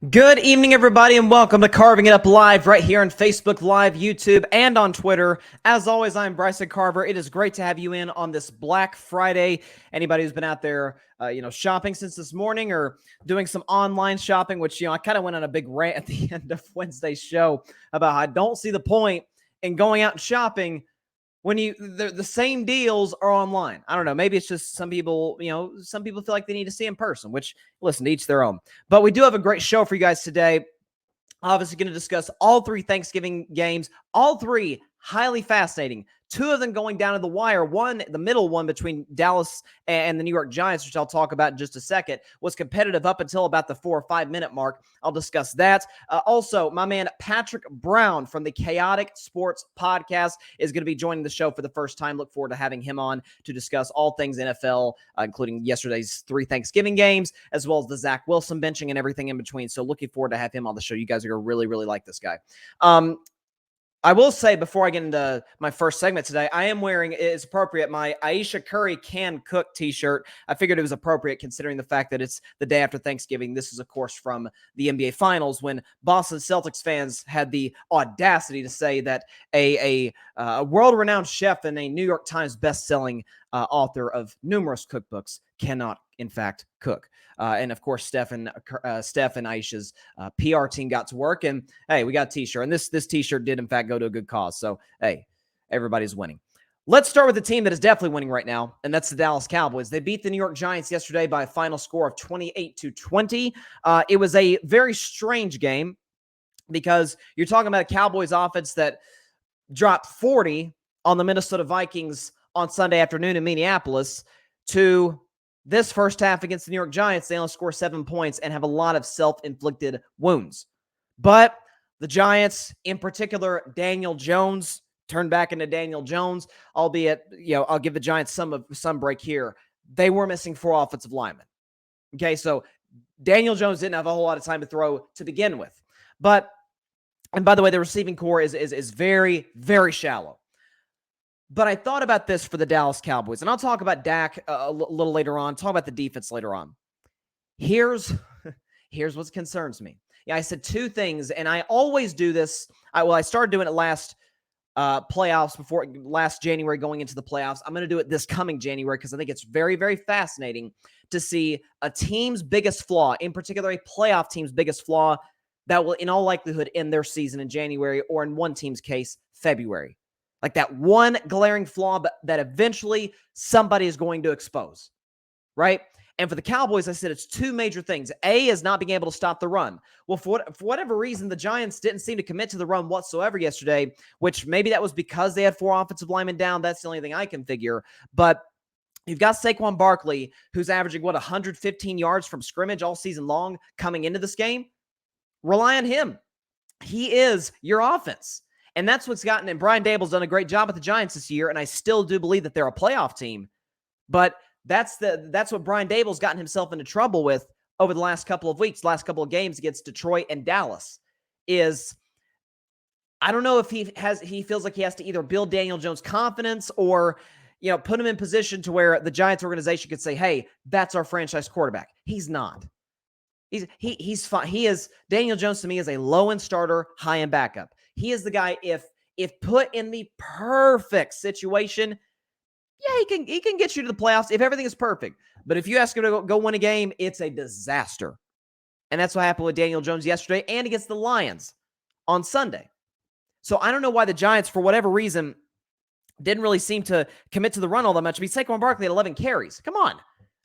Good evening, everybody, and welcome to Carving It Up Live right here on Facebook Live, YouTube, and on Twitter. As always, I'm Bryson Carver. It is great to have you in on this Black Friday. Anybody who's been out there, shopping since this morning or doing some online shopping, which, I kind of went on a big rant at the end of Wednesday's show about how I don't see the point in going out and shopping when the same deals are online. I don't know. Maybe it's just some people feel like they need to see in person, which, listen, to each their own. But we do have a great show for you guys today. Obviously going to discuss all three Thanksgiving games, all three highly fascinating. Two of them going down to the wire. One, the middle one between Dallas and the New York Giants, which I'll talk about in just a second, was competitive up until about the 4 or 5 minute mark. I'll discuss that. Also, my man Patrick Brown from the Khaotic Sports Podcast is going to be joining the show for the first time. Look forward to having him on to discuss all things NFL, including yesterday's 3 Thanksgiving games, as well as the Zach Wilson benching and everything in between. So looking forward to have him on the show. You guys are going to really, really like this guy. I will say before I get into my first segment today, I am wearing, it's appropriate, my Aisha Curry Can Cook t-shirt. I figured it was appropriate considering the fact that it's the day after Thanksgiving. This is, of course, from the NBA Finals when Boston Celtics fans had the audacity to say that a world-renowned chef and a New York Times best-selling author of numerous cookbooks cannot, in fact, cook. And of course, Steph and Aisha's PR team got to work, and hey, we got a t-shirt. And this t-shirt did, in fact, go to a good cause. So, hey, everybody's winning. Let's start with the team that is definitely winning right now, and that's the Dallas Cowboys. They beat the New York Giants yesterday by a final score of 28-20. It was a very strange game because you're talking about a Cowboys offense that dropped 40 on the Minnesota Vikings on Sunday afternoon in Minneapolis to this first half against the New York Giants. They only score 7 points and have a lot of self-inflicted wounds. But the Giants, in particular, Daniel Jones, turned back into Daniel Jones, albeit, I'll give the Giants some break here. They were missing 4 offensive linemen. Okay, so Daniel Jones didn't have a whole lot of time to throw to begin with. And by the way, the receiving core is very, very shallow. But I thought about this for the Dallas Cowboys, and I'll talk about Dak a little later on, talk about the defense later on. Here's what concerns me. Yeah, I said 2 things, and I always do this. I started doing it last playoffs, before last January going into the playoffs. I'm going to do it this coming January because I think it's very, very fascinating to see a team's biggest flaw, in particular a playoff team's biggest flaw, that will in all likelihood end their season in January, or in one team's case, February. Like that one glaring flaw that eventually somebody is going to expose, right? And for the Cowboys, I said it's 2 major things. A is not being able to stop the run. Well, for whatever reason, the Giants didn't seem to commit to the run whatsoever yesterday, which maybe that was because they had 4 offensive linemen down. That's the only thing I can figure. But you've got Saquon Barkley, who's averaging, 115 yards from scrimmage all season long coming into this game. Rely on him. He is your offense. And that's what's gotten, and Brian Daboll's done a great job with the Giants this year, and I still do believe that they're a playoff team. But that's what Brian Daboll's gotten himself into trouble with over the last couple of weeks, last couple of games against Detroit and Dallas, is I don't know if he feels like he has to either build Daniel Jones' confidence or, put him in position to where the Giants organization could say, hey, that's our franchise quarterback. He's not. He's fine. He is, Daniel Jones to me is a low-end starter, high-end backup. He is the guy, if put in the perfect situation, yeah, he can get you to the playoffs if everything is perfect. But if you ask him to go win a game, it's a disaster. And that's what happened with Daniel Jones yesterday and against the Lions on Sunday. So I don't know why the Giants, for whatever reason, didn't really seem to commit to the run all that much. I mean, Saquon Barkley had 11 carries. Come on.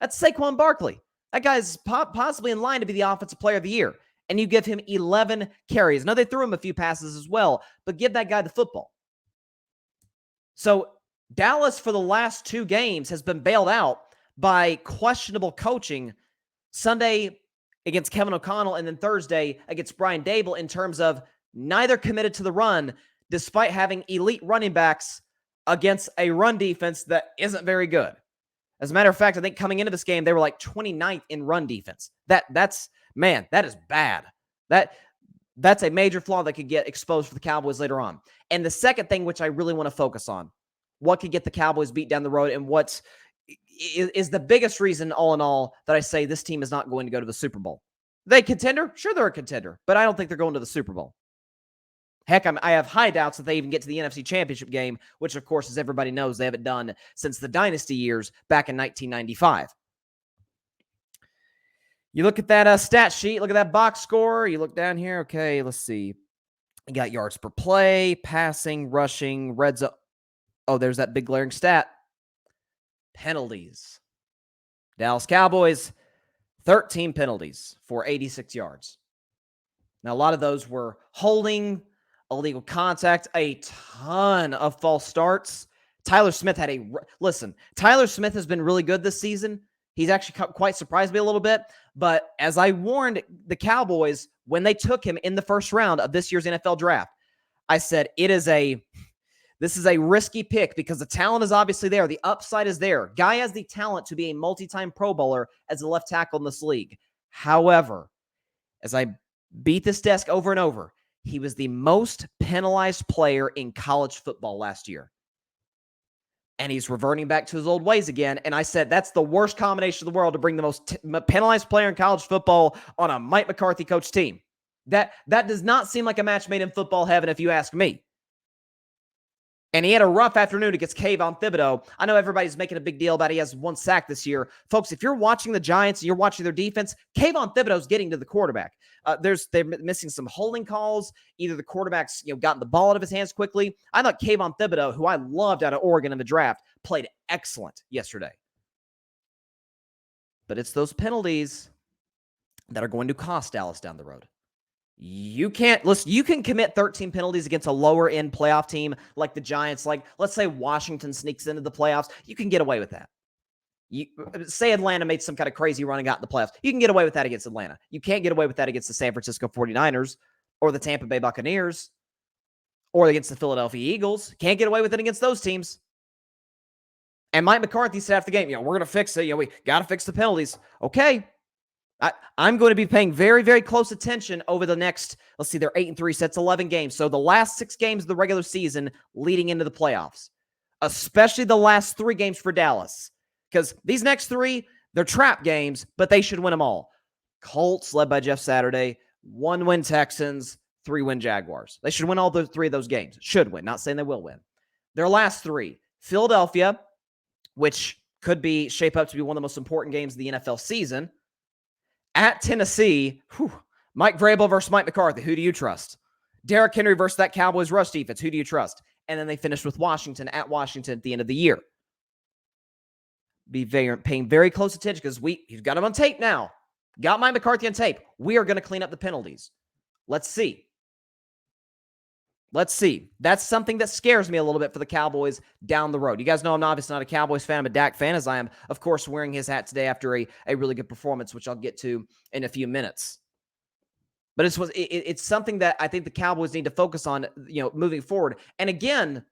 That's Saquon Barkley. That guy's possibly in line to be the offensive player of the year. And you give him 11 carries. Now, they threw him a few passes as well, but give that guy the football. So Dallas, for the last 2 games, has been bailed out by questionable coaching. Sunday against Kevin O'Connell, and then Thursday against Brian Daboll, in terms of neither committed to the run, despite having elite running backs against a run defense that isn't very good. As a matter of fact, I think coming into this game, they were like 29th in run defense. That is bad. That's a major flaw that could get exposed for the Cowboys later on. And the second thing, which I really want to focus on, what could get the Cowboys beat down the road, and what is the biggest reason, all in all, that I say this team is not going to go to the Super Bowl. They contender? Sure, they're a contender, but I don't think they're going to the Super Bowl. Heck, I have high doubts that they even get to the NFC Championship game, which, of course, as everybody knows, they haven't done since the Dynasty years back in 1995. You look at that stat sheet, look at that box score. You look down here. Okay, let's see. You got yards per play, passing, rushing, red zone. Oh, there's that big glaring stat. Penalties. Dallas Cowboys, 13 penalties for 86 yards. Now, a lot of those were holding, illegal contact, a ton of false starts. Tyler Smith had Tyler Smith has been really good this season. He's actually quite surprised me a little bit. But as I warned the Cowboys when they took him in the first round of this year's NFL draft, I said this is a risky pick because the talent is obviously there. The upside is there. Guy has the talent to be a multi-time Pro Bowler as a left tackle in this league. However, as I beat this desk over and over, he was the most penalized player in college football last year. And he's reverting back to his old ways again. And I said, that's the worst combination in the world to bring the most penalized player in college football on a Mike McCarthy coach team. That does not seem like a match made in football heaven, if you ask me. And he had a rough afternoon against Kayvon Thibodeau. I know everybody's making a big deal about he has 1 sack this year. Folks, if you're watching the Giants and you're watching their defense, Kayvon Thibodeau's getting to the quarterback. They're missing some holding calls. Either the quarterback's gotten the ball out of his hands quickly. I thought Kayvon Thibodeau, who I loved out of Oregon in the draft, played excellent yesterday. But it's those penalties that are going to cost Dallas down the road. You can commit 13 penalties against a lower end playoff team like the Giants. Like, let's say Washington sneaks into the playoffs. You can get away with that. Say Atlanta made some kind of crazy run and got in the playoffs. You can get away with that against Atlanta. You can't get away with that against the San Francisco 49ers or the Tampa Bay Buccaneers or against the Philadelphia Eagles. Can't get away with it against those teams. And Mike McCarthy said after the game, we're going to fix it. We got to fix the penalties. Okay. I'm going to be paying very, very close attention over the next, let's see, they're 8-3, so that's 11 games. So the last 6 games of the regular season leading into the playoffs, especially the last 3 games for Dallas. Because these next 3, they're trap games, but they should win them all. Colts, led by Jeff Saturday, 1-win Texans, 3-win Jaguars. They should win all 3 of those games. Should win, not saying they will win. Their last 3, Philadelphia, which could shape up to be one of the most important games of the NFL season. At Tennessee, Mike Vrabel versus Mike McCarthy. Who do you trust? Derrick Henry versus that Cowboys rush defense. Who do you trust? And then they finished with Washington at Washington at the end of the year. Paying very close attention because he's got him on tape now. Got Mike McCarthy on tape. We are going to clean up the penalties. Let's see. That's something that scares me a little bit for the Cowboys down the road. You guys know I'm obviously not a Cowboys fan. I'm a Dak fan, as I am, of course, wearing his hat today after a really good performance, which I'll get to in a few minutes. But it's something that I think the Cowboys need to focus on, moving forward. And again,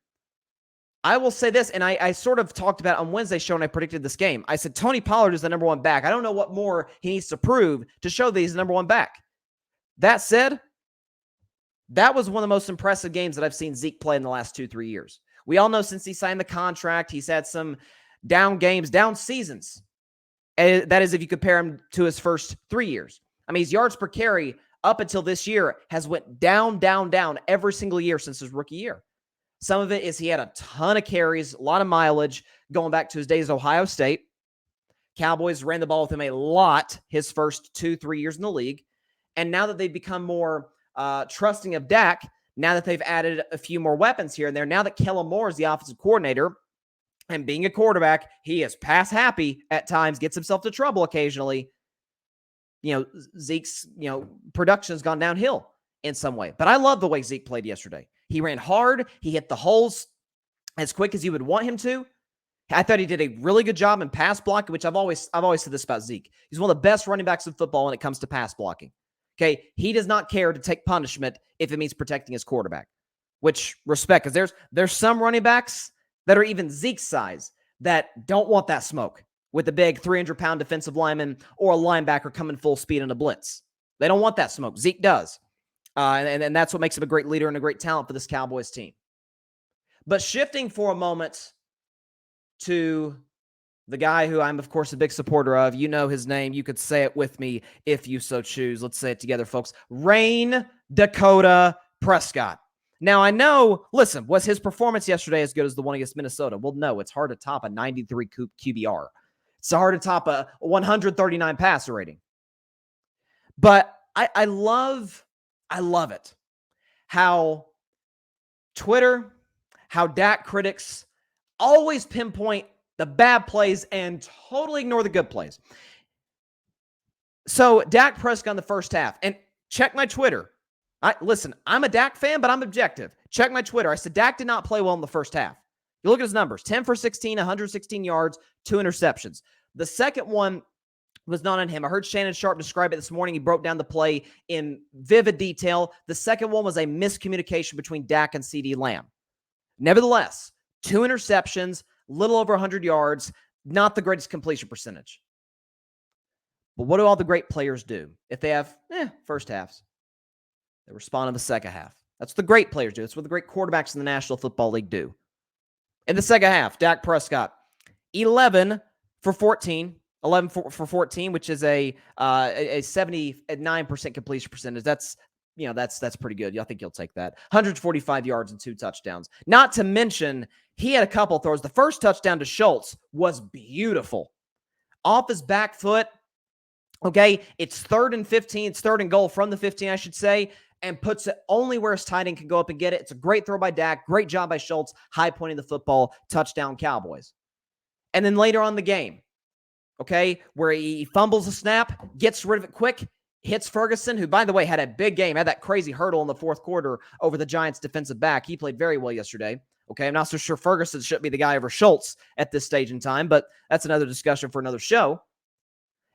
I will say this, and I sort of talked about on Wednesday's show when I predicted this game. I said Tony Pollard is the number 1 back. I don't know what more he needs to prove to show that he's the number 1 back. That said, that was one of the most impressive games that I've seen Zeke play in the last 2-3 years. We all know since he signed the contract, he's had some down games, down seasons. And that is if you compare him to his first 3 years. I mean, his yards per carry up until this year has went down every single year since his rookie year. Some of it is he had a ton of carries, a lot of mileage going back to his days at Ohio State. Cowboys ran the ball with him a lot his first 2-3 years in the league. And now that they've become more trusting of Dak, now that they've added a few more weapons here and there, now that Kellen Moore is the offensive coordinator, and being a quarterback, he is pass happy at times, gets himself to trouble occasionally. Zeke's, production has gone downhill in some way. But I love the way Zeke played yesterday. He ran hard. He hit the holes as quick as you would want him to. I thought he did a really good job in pass blocking, which I've always said this about Zeke. He's one of the best running backs in football when it comes to pass blocking. Okay, he does not care to take punishment if it means protecting his quarterback, which respect, because there's some running backs that are even Zeke's size that don't want that smoke with a big 300-pound defensive lineman or a linebacker coming full speed in a blitz. They don't want that smoke. Zeke does. And that's what makes him a great leader and a great talent for this Cowboys team. But shifting for a moment to The guy who I'm, of course, a big supporter of. You know his name. You could say it with me if you so choose. Let's say it together, folks. Rain Dakota Prescott. Now, I know, listen, was his performance yesterday as good as the one against Minnesota? Well, no, it's hard to top a 93 QBR. It's hard to top a 139 passer rating. But I love it. How Twitter, how Dak critics always pinpoint the bad plays and totally ignore the good plays. So Dak Prescott in the first half, and check my Twitter. Listen, I'm a Dak fan, but I'm objective. Check my Twitter. I said Dak did not play well in the first half. You look at his numbers, 10 for 16, 116 yards, 2 interceptions. The second one was not on him. I heard Shannon Sharp describe it this morning. He broke down the play in vivid detail. The second one was a miscommunication between Dak and CeeDee Lamb. Nevertheless, 2 interceptions, little over 100 yards, not the greatest completion percentage. But what do all the great players do? If they have first halves, they respond in the second half. That's what the great players do. That's what the great quarterbacks in the National Football League do. In the second half, Dak Prescott, 11 for 14, which is a 79% completion percentage. That's pretty good. I think you'll take that. 145 yards and 2 touchdowns. Not to mention, he had a couple throws. The first touchdown to Schultz was beautiful. Off his back foot. Okay, it's 3rd and 15. It's 3rd and goal from the 15, I should say, and puts it only where his tight end can go up and get it. It's a great throw by Dak. Great job by Schultz. High pointing the football. Touchdown Cowboys. And then later on in the game, okay, where he fumbles a snap, gets rid of it quick, hits Ferguson, who, by the way, had a big game, had that crazy hurdle in the fourth quarter over the Giants' defensive back. He played very well yesterday. Okay, I'm not so sure Ferguson should be the guy over Schultz at this stage in time, but that's another discussion for another show.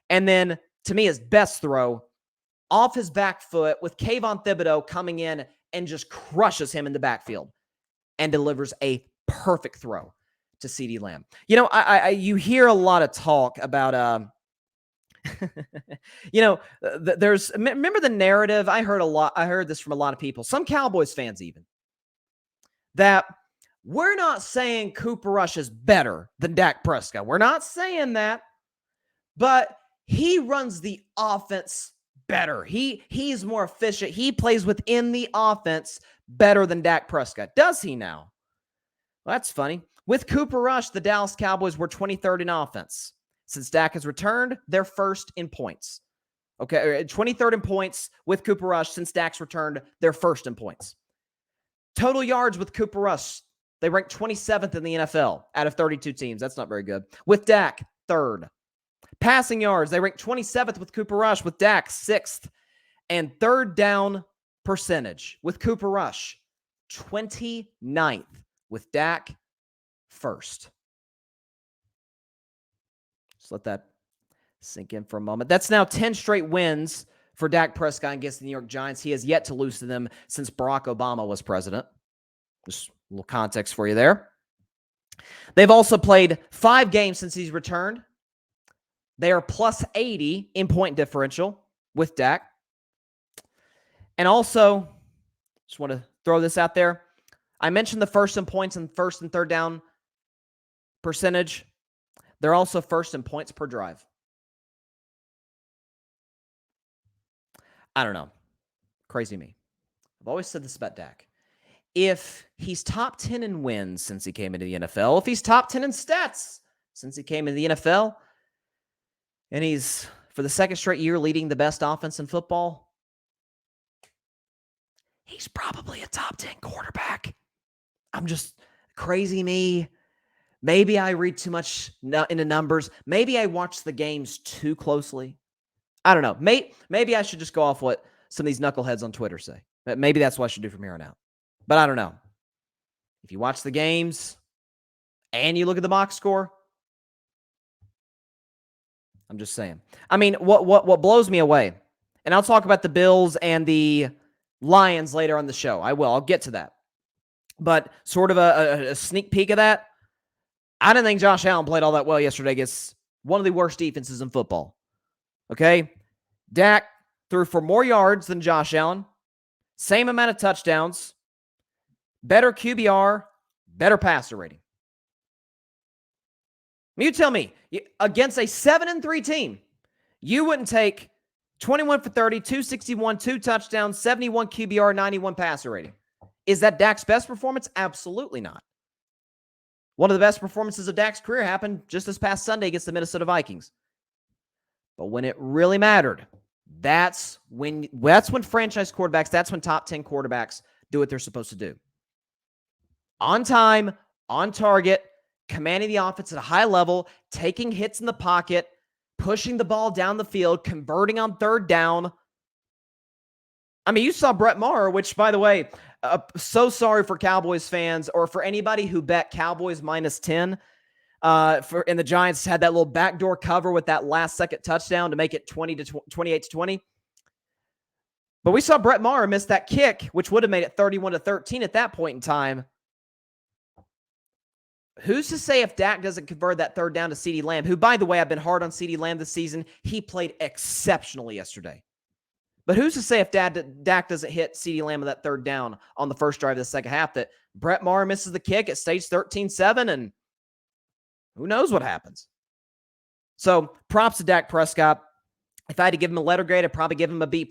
And then, to me, his best throw, off his back foot with Kayvon Thibodeau coming in and just crushes him in the backfield and delivers a perfect throw to CeeDee Lamb. You know, you hear a lot of talk about, remember the narrative? I heard this from a lot of people, some Cowboys fans even, that we're not saying Cooper Rush is better than Dak Prescott. We're not saying that, but he runs the offense better. He's more efficient. He plays within the offense better than Dak Prescott. Does he now? Well, that's funny. With Cooper Rush, the Dallas Cowboys were 23rd in offense. Since Dak has returned, they're 1st in points. Okay, 23rd in points with Cooper Rush. Since Dak's returned, they're 1st in points. Total yards with Cooper Rush, they rank 27th in the NFL out of 32 teams. That's not very good. With Dak, 3rd. Passing yards, they rank 27th with Cooper Rush, with Dak 6th. And 3rd down percentage with Cooper Rush, 29th, with Dak 1st. Just let that sink in for a moment. That's now 10 straight wins for Dak Prescott against the New York Giants. He has yet to lose to them since Barack Obama was president. Just a little context for you there. They've also played 5 games since he's returned. They are plus 80 in point differential with Dak. And also, just want to throw this out there. I mentioned the 1st in points and 1st and 3rd down percentage. They're also 1st in points per drive. I don't know. Crazy me. I've always said this about Dak. If he's top 10 in wins since he came into the NFL, if he's top 10 in stats since he came into the NFL, and he's, for the 2nd straight year, leading the best offense in football, he's probably a top 10 quarterback. I'm just crazy me. Maybe I read too much into numbers. Maybe I watch the games too closely. I don't know. Maybe I should just go off what some of these knuckleheads on Twitter say. Maybe that's what I should do from here on out. But I don't know. If you watch the games and you look at the box score, I'm just saying. I mean, what blows me away, and I'll talk about the Bills and the Lions later on the show. I will. I'll get to that. But sort of a sneak peek of that, I didn't think Josh Allen played all that well yesterday against one of the worst defenses in football. Okay? Dak threw for more yards than Josh Allen, same amount of touchdowns, better QBR, better passer rating. You tell me, against a 7-3 team, you wouldn't take 21 for 30, 261, 2 touchdowns, 71 QBR, 91 passer rating. Is that Dak's best performance? Absolutely not. One of the best performances of Dak's career happened just this past Sunday against the Minnesota Vikings. But when it really mattered, that's when franchise quarterbacks, that's when top 10 quarterbacks do what they're supposed to do. On time, on target, commanding the offense at a high level, taking hits in the pocket, pushing the ball down the field, converting on third down. I mean, you saw Brett Maher, which, by the way, so sorry for Cowboys fans or for anybody who bet Cowboys -10. And the Giants had that little backdoor cover with that last-second touchdown to make it 28-20. But we saw Brett Maher miss that kick, which would have made it 31-13 at that point in time. Who's to say if Dak doesn't convert that third down to CeeDee Lamb, who, by the way, I've been hard on CeeDee Lamb this season. He played exceptionally yesterday. But who's to say if Dak doesn't hit CeeDee Lamb with that third down on the first drive of the second half, that Brett Maher misses the kick, it stays 13-7, and who knows what happens. So props to Dak Prescott. If I had to give him a letter grade, I'd probably give him a B+.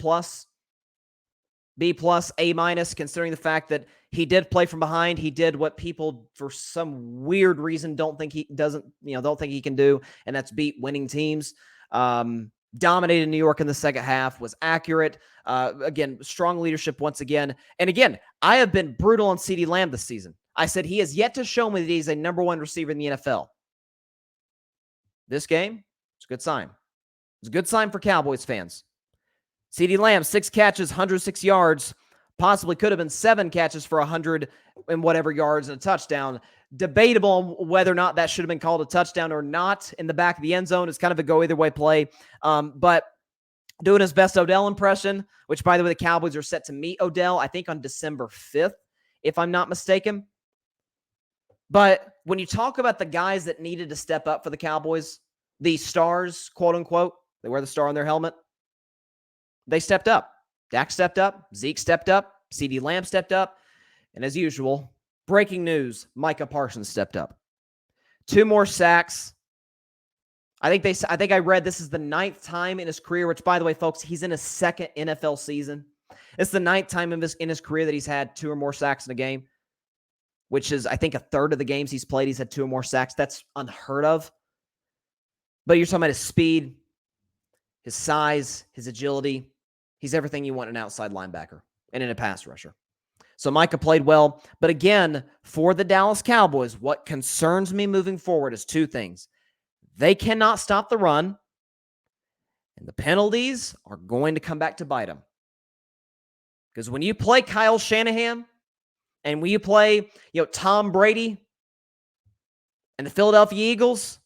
B+, A-, considering the fact that he did play from behind. He did what people, for some weird reason, don't think he can do, and that's beat winning teams. Dominated New York in the second half, was accurate. Again, strong leadership once again. And again, I have been brutal on CeeDee Lamb this season. I said he has yet to show me that he's a number one receiver in the NFL. This game, it's a good sign. It's a good sign for Cowboys fans. CeeDee Lamb, 6 catches, 106 yards. Possibly could have been 7 catches for 100 and whatever yards and a touchdown. Debatable whether or not that should have been called a touchdown or not in the back of the end zone. It's kind of a go-either-way play. But doing his best Odell impression, which, by the way, the Cowboys are set to meet Odell, I think, on December 5th, if I'm not mistaken. But when you talk about the guys that needed to step up for the Cowboys, the stars, quote-unquote, they wear the star on their helmet, they stepped up. Dak stepped up. Zeke stepped up. CeeDee Lamb stepped up. And as usual, breaking news, Micah Parsons stepped up. 2 more sacks. I think I read this is the 9th time in his career, which, by the way, folks, he's in his 2nd NFL season. It's the 9th time in his career that he's had 2 or more sacks in a game, which is, I think, a third of the games he's played, he's had 2 or more sacks. That's unheard of. But you're talking about his speed, his size, his agility. He's everything you want in an outside linebacker and in a pass rusher. So Micah played well. But again, for the Dallas Cowboys, what concerns me moving forward is 2 things. They cannot stop the run, and the penalties are going to come back to bite them. Because when you play Kyle Shanahan and when you play, Tom Brady and the Philadelphia Eagles,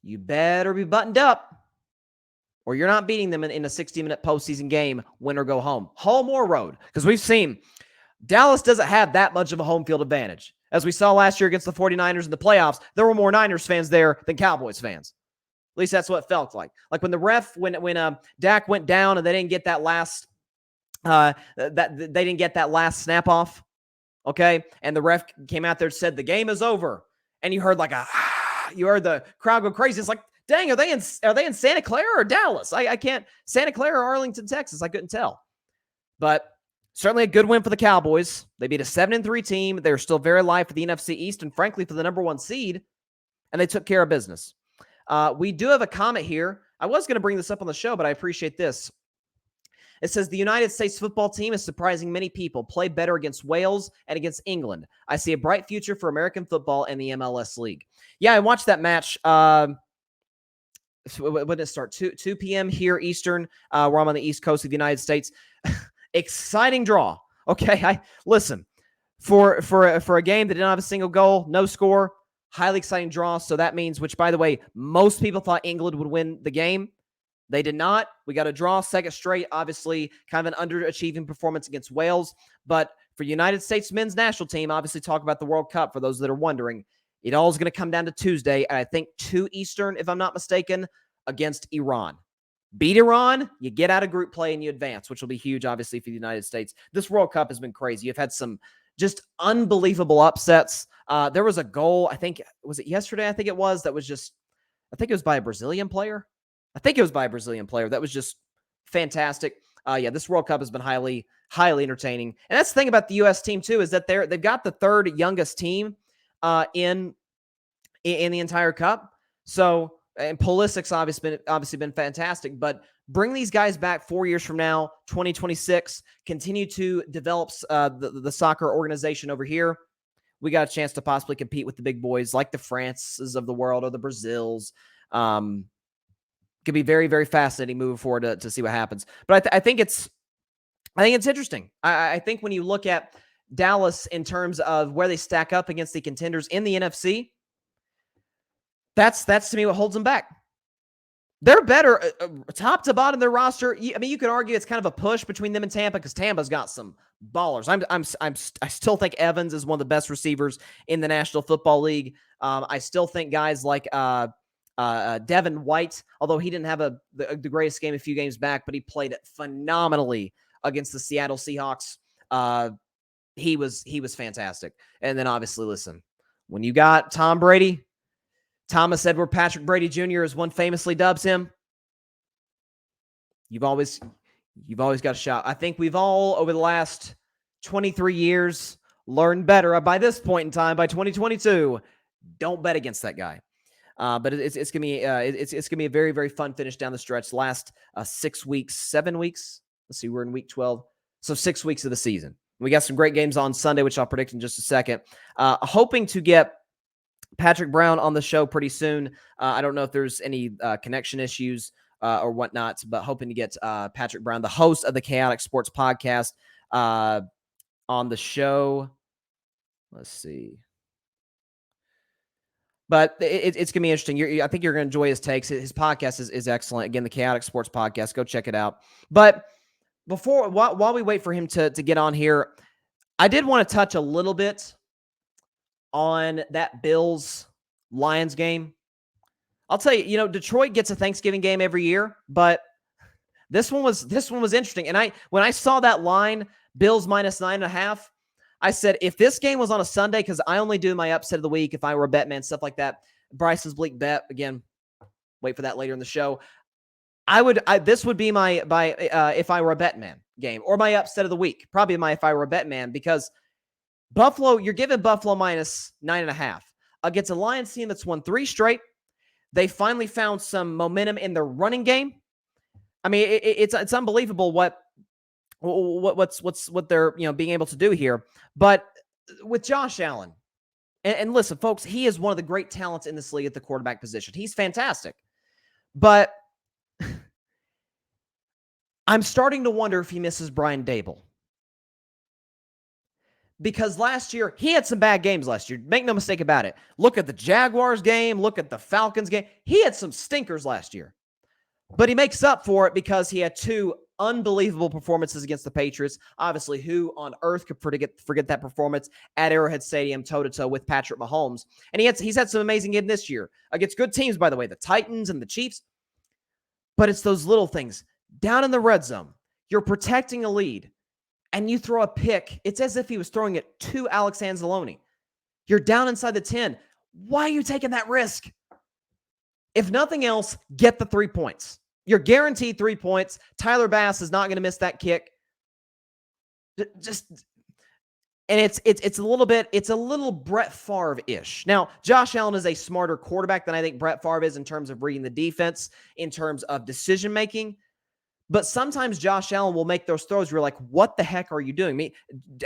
you better be buttoned up, or you're not beating them in a 60-minute postseason game, win or go home. Home or road. Because we've seen Dallas doesn't have that much of a home field advantage. As we saw last year against the 49ers in the playoffs, there were more Niners fans there than Cowboys fans. At least that's what it felt like. Like when Dak went down and they didn't get that last snap off, okay? And the ref came out there and said the game is over. And you heard you heard the crowd go crazy. It's like, dang, are they in Santa Clara or Dallas? I can't. Santa Clara or Arlington, Texas. I couldn't tell. But certainly a good win for the Cowboys. They beat a 7-3 team. They're still very alive for the NFC East and, frankly, for the number 1 seed. And they took care of business. We do have a comment here. I was going to bring this up on the show, but I appreciate this. It says, the United States football team is surprising many people. Play better against Wales and against England. I see a bright future for American football and the MLS League. Yeah, I watched that match. When did it start? 2 p.m. here Eastern, where I'm on the East Coast of the United States. Exciting draw. Okay, listen, for a game that didn't have a single goal, no score, highly exciting draw. So that means, which, by the way, most people thought England would win the game. They did not. We got a draw, 2nd straight, obviously kind of an underachieving performance against Wales. But for United States men's national team, obviously talk about the World Cup for those that are wondering. It all is going to come down to Tuesday, and I think 2 Eastern, if I'm not mistaken, against Iran. Beat Iran, you get out of group play and you advance, which will be huge, obviously, for the United States. This World Cup has been crazy. You've had some just unbelievable upsets. There was a goal, I think, was it yesterday? I think it was, that was just I think it was by a Brazilian player. That was just fantastic. Yeah, this World Cup has been highly entertaining. And that's the thing about the U.S. team, too, is that they've got the third youngest team in the entire cup. So, and Pulisic's obviously been fantastic, but bring these guys back 4 years from now, 2026, continue to develop the soccer organization over here. We got a chance to possibly compete with the big boys like the Frances of the world or the Brazils. Could be very, very fascinating moving forward to see what happens. But I think it's interesting. I think when you look at Dallas in terms of where they stack up against the contenders in the NFC, that's to me what holds them back. They're better top to bottom. Their roster, I mean, you could argue it's kind of a push between them and Tampa because Tampa's got some ballers. I still think Evans is one of the best receivers in the National Football League. I still think guys like Devin White, although he didn't have the greatest game a few games back, but he played phenomenally against the Seattle Seahawks. He was fantastic. And then obviously, listen, when you got Tom Brady, Thomas Edward Patrick Brady Jr., as one famously dubs him, you've always got a shot. I think we've all, over the last 23 years, learned better. By this point in time, by 2022, don't bet against that guy. But it's gonna be a very, very fun finish down the stretch. Last 7 weeks. Let's see, we're in week 12, so 6 weeks of the season. We got some great games on Sunday, which I'll predict in just a second. Hoping to get Patrick Brown on the show pretty soon. I don't know if there's any connection issues or whatnot, but hoping to get Patrick Brown, the host of the Khaotic Sports Podcast, on the show. Let's see. But it's going to be interesting. I think you're going to enjoy his takes. His podcast is excellent. Again, the Khaotic Sports Podcast. Go check it out. But while we wait for him to get on here, I did want to touch a little bit on that Bills-Lions game. I'll tell you, Detroit gets a Thanksgiving game every year, but this one was interesting. And when I saw that line, Bills -9.5, I said, if this game was on a Sunday, because I only do my upset of the week if I were a bet man, stuff like that. Bryson's Bleak bet, again, wait for that later in the show. This would be my if I were a bet man game, or my upset of the week. Probably my if I were a bet man, because Buffalo, you're giving Buffalo -9.5 against a Lions team that's won 3 straight. They finally found some momentum in their running game. I mean, it's unbelievable what they're being able to do here. But with Josh Allen, and listen, folks, he is one of the great talents in this league at the quarterback position. He's fantastic, but I'm starting to wonder if he misses Brian Dable. Because last year, he had some bad games last year. Make no mistake about it. Look at the Jaguars game. Look at the Falcons game. He had some stinkers last year. But he makes up for it because he had 2 unbelievable performances against the Patriots. Obviously, who on earth could forget that performance at Arrowhead Stadium, toe-to-toe with Patrick Mahomes? And he's had some amazing games this year against good teams, by the way, the Titans and the Chiefs. But it's those little things. Down in the red zone, you're protecting a lead, and you throw a pick. It's as if he was throwing it to Alex Anzalone. You're down inside the 10. Why are you taking that risk? If nothing else, get the 3 points. You're guaranteed 3 points. Tyler Bass is not going to miss that kick. And it's a little Brett Favre-ish. Now, Josh Allen is a smarter quarterback than I think Brett Favre is in terms of reading the defense, in terms of decision-making. But sometimes Josh Allen will make those throws where you're like, what the heck are you doing?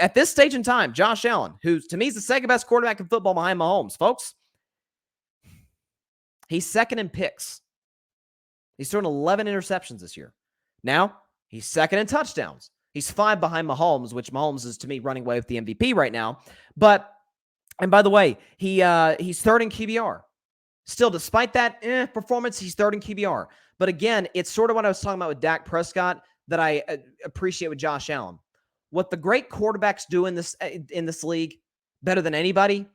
At this stage in time, Josh Allen, who to me is the second best quarterback in football behind Mahomes, folks, he's second in picks. He's thrown 11 interceptions this year. Now, he's second in touchdowns. He's 5 behind Mahomes, which Mahomes is, to me, running away with the MVP right now. And by the way, he's third in QBR. Still, despite that performance, he's third in QBR. But again, it's sort of what I was talking about with Dak Prescott that I appreciate with Josh Allen. What the great quarterbacks do in this league better than anybody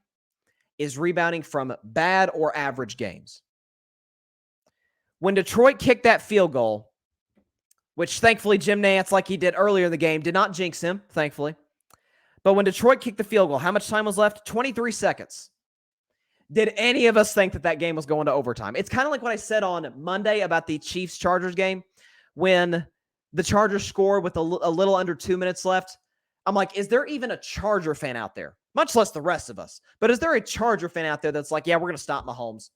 is rebounding from bad or average games. When Detroit kicked that field goal, which thankfully Jim Nantz, like he did earlier in the game, did not jinx him, thankfully. But when Detroit kicked the field goal, how much time was left? 23 seconds. Did any of us think that that game was going to overtime? It's kind of like what I said on Monday about the Chiefs-Chargers game when the Chargers scored with a little under 2 minutes left. I'm like, is there even a Charger fan out there? Much less the rest of us. But is there a Charger fan out there that's like, yeah, we're going to stop Mahomes?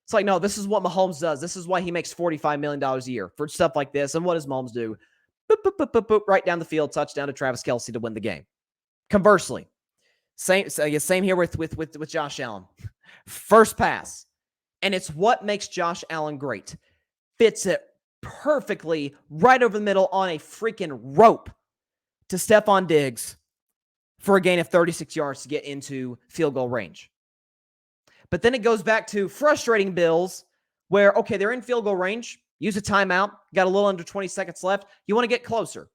It's like, no, this is what Mahomes does. This is why he makes $45 million a year for stuff like this. And what does Mahomes do? Boop, boop, boop, boop, boop, right down the field, touchdown to Travis Kelce to win the game. Conversely, same here with Josh Allen. First pass. And it's what makes Josh Allen great. Fits it perfectly right over the middle on a freaking rope to Stephon Diggs for a gain of 36 yards to get into field goal range. But then it goes back to frustrating Bills where, okay, they're in field goal range. Use a timeout. Got a little under 20 seconds left. You want to get closer.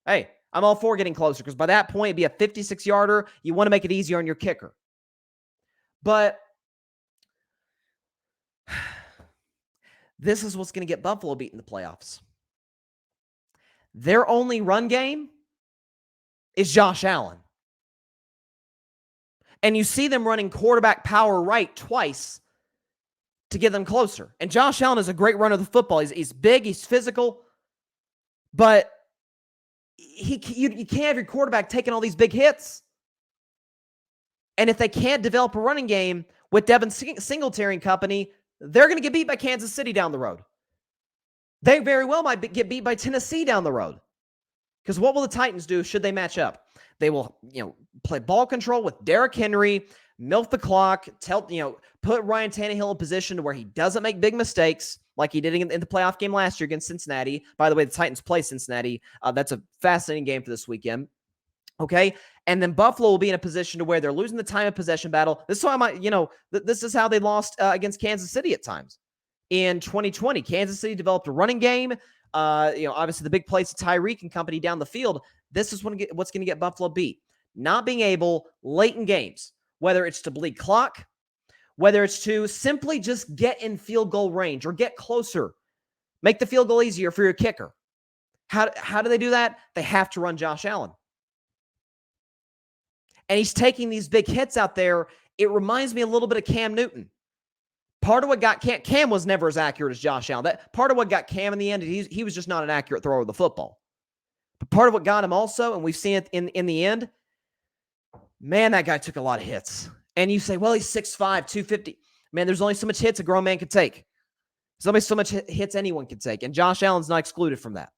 Hey, I'm all for getting closer because by that point, it'd be a 56-yarder. You want to make it easier on your kicker. But this is what's going to get Buffalo beat in the playoffs. Their only run game is Josh Allen. And you see them running quarterback power right twice to get them closer. And Josh Allen is a great runner of the football. He's big, he's physical, but you can't have your quarterback taking all these big hits. And if they can't develop a running game with Devin Singletary and company, they're going to get beat by Kansas City down the road. They very well might get beat by Tennessee down the road. Because what will the Titans do should they match up? They will, play ball control with Derrick Henry, milk the clock, put Ryan Tannehill in position to where he doesn't make big mistakes like he did in the playoff game last year against Cincinnati. By the way, the Titans play Cincinnati. That's a fascinating game for this weekend. Okay, and then Buffalo will be in a position to where they're losing the time of possession battle. This is how this is how they lost against Kansas City at times in 2020. Kansas City developed a running game. Obviously the big plays to Tyreek and company down the field. This is what's going to get Buffalo beat. Not being able late in games, whether it's to bleed clock, whether it's to simply just get in field goal range or get closer, make the field goal easier for your kicker. How do they do that? They have to run Josh Allen. And he's taking these big hits out there. It reminds me a little bit of Cam Newton. Part of what got Cam was never as accurate as Josh Allen. That part of what got Cam in the end, he was just not an accurate thrower of the football. But part of what got him also, and we've seen it in the end, man, that guy took a lot of hits. And you say, well, he's 6'5", 250. Man, there's only so much hits a grown man can take. There's only so much hits anyone can take. And Josh Allen's not excluded from that.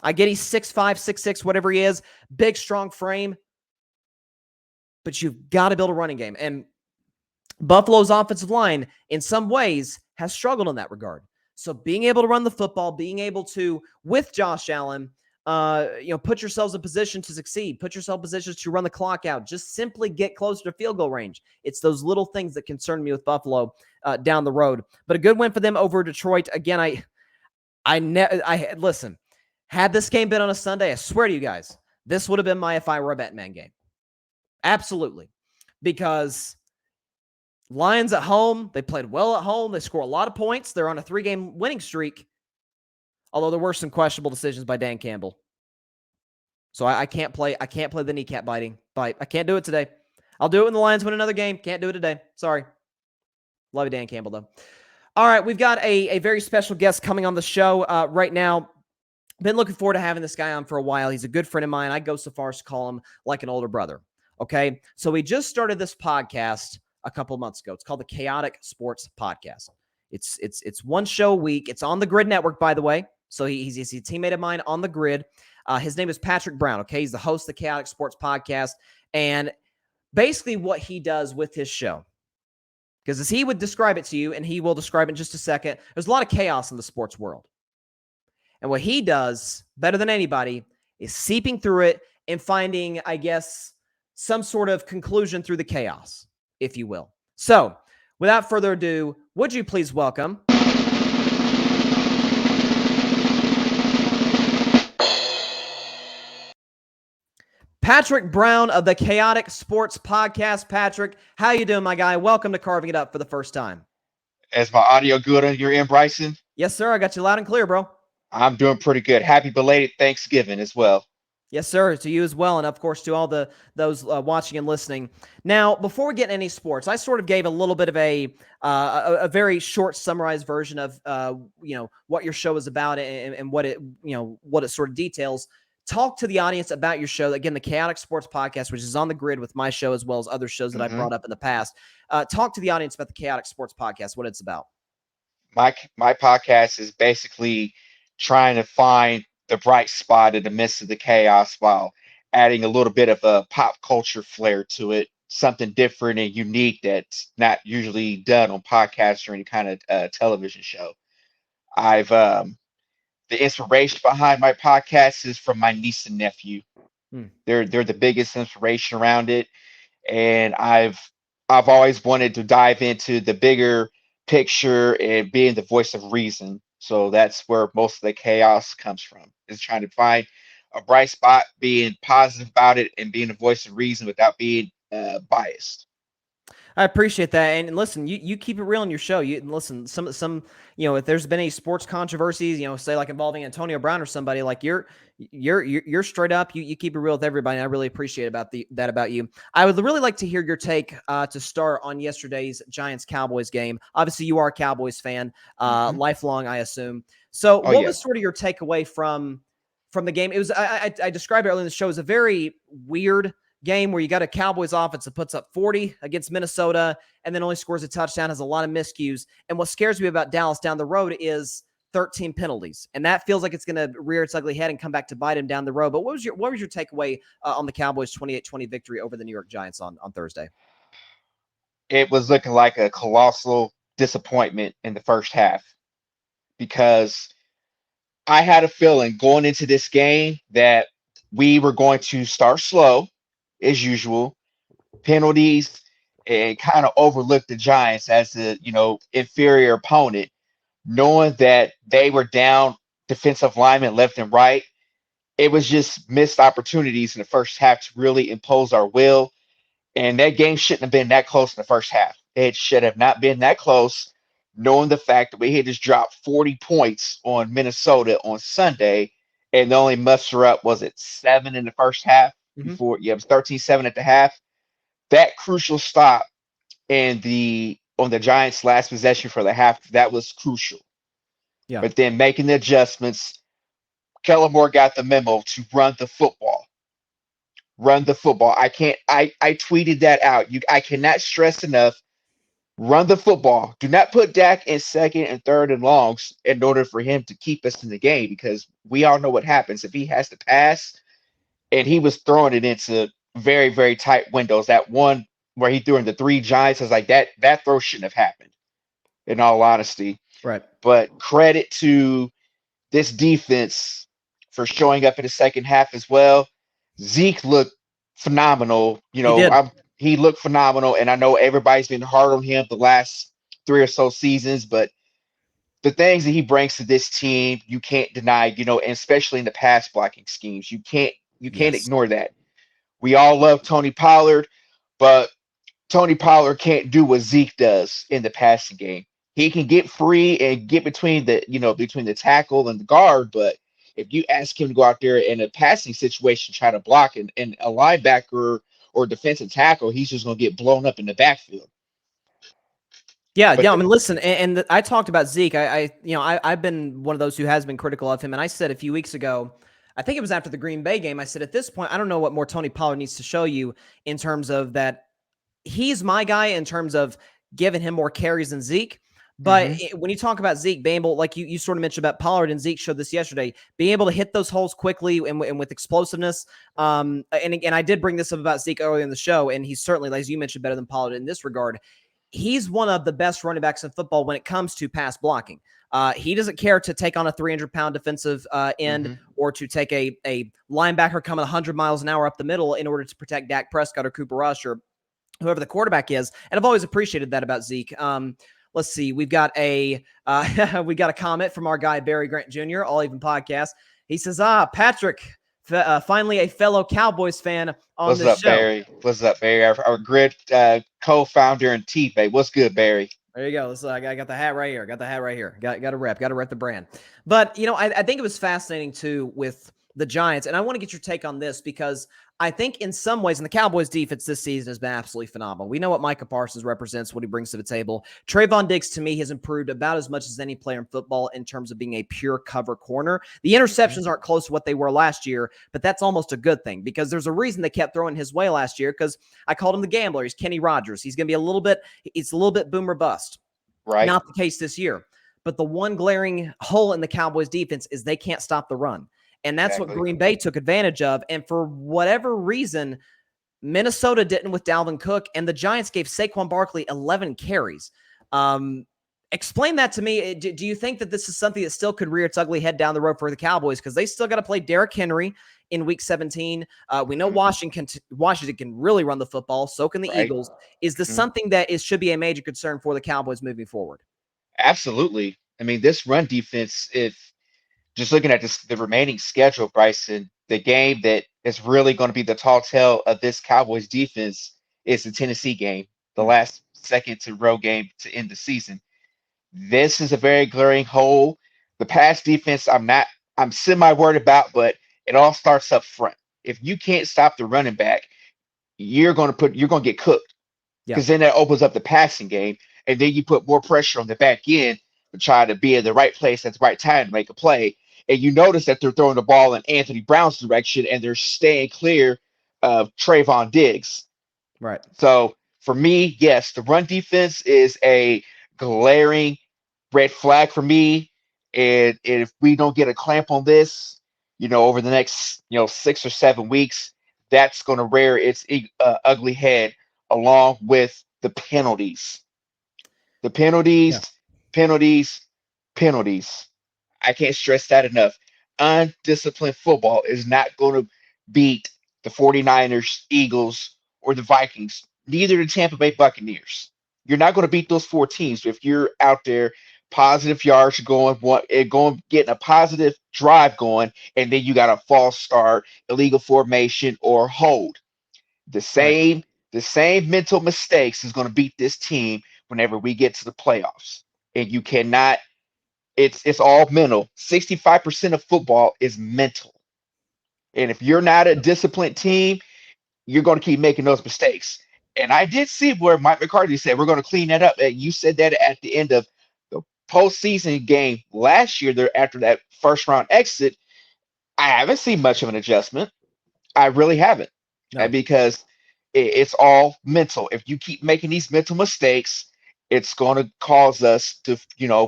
I get he's 6'5", 6'6", whatever he is. Big, strong frame. But you've got to build a running game. And Buffalo's offensive line, in some ways, has struggled in that regard. So being able to run the football, being able to, with Josh Allen, put yourselves in position to succeed, put yourself in positions to run the clock out, just simply get closer to field goal range. It's those little things that concern me with Buffalo down the road. But a good win for them over Detroit. Again, listen, had this game been on a Sunday, I swear to you guys, this would have been my if I were a Bettin Man game. Absolutely. Because Lions at home, they played well at home. They score a lot of points. They're on a 3-game winning streak. Although there were some questionable decisions by Dan Campbell. So I can't play the kneecap bite. I can't do it today. I'll do it when the Lions win another game. Can't do it today. Sorry. Love you, Dan Campbell, though. All right, we've got a very special guest coming on the show right now. Been looking forward to having this guy on for a while. He's a good friend of mine. I go so far as to call him like an older brother. Okay, so we just started this podcast a couple of months ago. It's called the Khaotic Sports Podcast. It's one show a week. It's on the Grid Network, by the way. So he's a teammate of mine on the Grid. His name is Patrick Brown. Okay, he's the host of the Khaotic Sports Podcast, and basically what he does with his show, because as he would describe it to you, and he will describe it in just a second, there's a lot of chaos in the sports world, and what he does better than anybody is seeping through it and finding, I guess, some sort of conclusion through the chaos, if you will. So, without further ado, would you please welcome Patrick Brown of the Khaotic Sports Podcast. Patrick, how you doing, my guy? Welcome to Carving It Up for the first time. Is my audio good on your end, Bryson? Yes, sir. I got you loud and clear, bro. I'm doing pretty good. Happy belated Thanksgiving as well. Yes, sir. To you as well, and of course to all those watching and listening. Now, before we get into any sports, I sort of gave a little bit of a very short, summarized version of what your show is about and what it sort of details. Talk to the audience about your show. Again, the Khaotic Sports Podcast, which is on the grid with my show as well as other shows that I Hmm. brought up in the past. Talk to the audience about the Khaotic Sports Podcast, what it's about. My podcast is basically trying to find the bright spot in the midst of the chaos while adding a little bit of a pop culture flair to it, something different and unique that's not usually done on podcasts or any kind of television show. I've The inspiration behind my podcast is from my niece and nephew. Hmm. They're the biggest inspiration around it, and I've always wanted to dive into the bigger picture and being the voice of reason. So that's where most of the chaos comes from. Is trying to find a bright spot, being positive about it, and being a voice of reason without being biased. I appreciate that. And listen, you keep it real in your show. You listen, some if there's been any sports controversies, say like involving Antonio Brown or somebody, like you're straight up. You keep it real with everybody. And I really appreciate that about you. I would really like to hear your take to start on yesterday's Giants Cowboys game. Obviously, you are a Cowboys fan, Hmm. lifelong, I assume. So, Oh what yeah. was sort of your takeaway from the game? It was I described it earlier in the show as a very weird game where you got a Cowboys offense that puts up 40 against Minnesota and then only scores a touchdown, has a lot of miscues. And what scares me about Dallas down the road is 13 penalties. And that feels like it's going to rear its ugly head and come back to bite him down the road. But what was your takeaway on the Cowboys 28-20 victory over the New York Giants on Thursday? It was looking like a colossal disappointment in the first half because I had a feeling going into this game that we were going to start slow as usual, penalties, and kind of overlook the Giants as the inferior opponent, knowing that they were down defensive linemen left and right. It was just missed opportunities in the first half to really impose our will, and that game shouldn't have been that close in the first half. It should have not been that close, knowing the fact that we had just dropped 40 points on Minnesota on Sunday, and the only muster up was it 7 in the first half Mm-hmm. before it was 13-7 at the half. That crucial stop and the on the Giants' last possession for the half, that was crucial. Yeah. But then making the adjustments, Kellen Moore got the memo to run the football. Run the football. I tweeted that out. I cannot stress enough. Run the football. Do not put Dak in second and third and longs in order for him to keep us in the game because we all know what happens if he has to pass, and he was throwing it into very, very tight windows. That one where he threw in the three Giants, I was like, that throw shouldn't have happened, in all honesty. Right. But credit to this defense for showing up in the second half as well. Zeke looked phenomenal. He did. He looked phenomenal, and I know everybody's been hard on him the last three or so seasons, but the things that he brings to this team, you can't deny. And especially in the pass blocking schemes, you can't Yes. ignore that. We all love Tony Pollard, but Tony Pollard can't do what Zeke does in the passing game. He can get free and get between the tackle and the guard, but if you ask him to go out there in a passing situation, try to block and a linebacker or defensive tackle, he's just going to get blown up in the backfield. Yeah, But yeah. I mean, listen, and I talked about Zeke. I've been one of those who has been critical of him, and I said a few weeks ago, I think it was after the Green Bay game, I said at this point, I don't know what more Tony Pollard needs to show you in terms of that. He's my guy in terms of giving him more carries than Zeke. But mm-hmm, when you talk about Zeke, being able, like you sort of mentioned about Pollard and Zeke showed this yesterday, being able to hit those holes quickly and with explosiveness. And again, I did bring this up about Zeke earlier in the show, and he's certainly, as you mentioned, better than Pollard in this regard. He's one of the best running backs in football when it comes to pass blocking. He doesn't care to take on a 300-pound defensive end mm-hmm. or to take a linebacker coming 100 miles an hour up the middle in order to protect Dak Prescott or Cooper Rush or whoever the quarterback is. And I've always appreciated that about Zeke. Let's see. We've got a comment from our guy, Barry Grant Jr., All Even Podcast. He says, Patrick, finally a fellow Cowboys fan on What's this up, show. Barry? What's up, Barry? Our great co-founder and teammate. What's good, Barry? There you go. I got the hat right here. Got to rep the brand. But, I think it was fascinating too with the Giants. And I want to get your take on this because I think in some ways, and the Cowboys defense this season has been absolutely phenomenal. We know what Micah Parsons represents, what he brings to the table. Trayvon Diggs, to me, has improved about as much as any player in football in terms of being a pure cover corner. The interceptions aren't close to what they were last year, but that's almost a good thing because there's a reason they kept throwing his way last year because I called him the gambler. He's Kenny Rogers. He's going to be it's a little bit boomer bust. Right. Not the case this year. But the one glaring hole in the Cowboys defense is they can't stop the run. And that's what Exactly. Green Bay took advantage of. And for whatever reason, Minnesota didn't with Dalvin Cook, and the Giants gave Saquon Barkley 11 carries. Explain that to me. Do you think that this is something that still could rear its ugly head down the road for the Cowboys? Because they still got to play Derrick Henry in Week 17. We know Washington can really run the football. So can the Eagles. Is this something that should be a major concern for the Cowboys moving forward? Absolutely. I mean, this run defense, if just looking at the remaining schedule, Bryson, the game that is really going to be the tall tale of this Cowboys defense is the Tennessee game, the last second to row game to end the season. This is a very glaring hole. The pass defense, I'm semi worried about, but it all starts up front. If you can't stop the running back, you're going to get cooked because then that opens up the passing game, and then you put more pressure on the back end to try to be in the right place at the right time to make a play. And you notice that they're throwing the ball in Anthony Brown's direction, and they're staying clear of Trayvon Diggs. Right. So for me, yes, the run defense is a glaring red flag for me. And if we don't get a clamp on this, over the next, 6 or 7 weeks, that's going to rear its ugly head along with the penalties. The penalties, penalties, penalties. I can't stress that enough. Undisciplined football is not going to beat the 49ers, Eagles, or the Vikings, neither the Tampa Bay Buccaneers. You're not going to beat those 4 teams if you're out there positive yards getting a positive drive going, and then you got a false start, illegal formation, or hold. The same mental mistakes is going to beat this team whenever we get to the playoffs. And you cannot it's all mental. 65% of football is mental. And if you're not a disciplined team, you're going to keep making those mistakes. And I did see where Mike McCarthy said we're going to clean that up. And you said that at the end of the postseason game last year, there after that first round exit. I haven't seen much of an adjustment. I really haven't. Because it's all mental. If you keep making these mental mistakes, it's going to cause us to,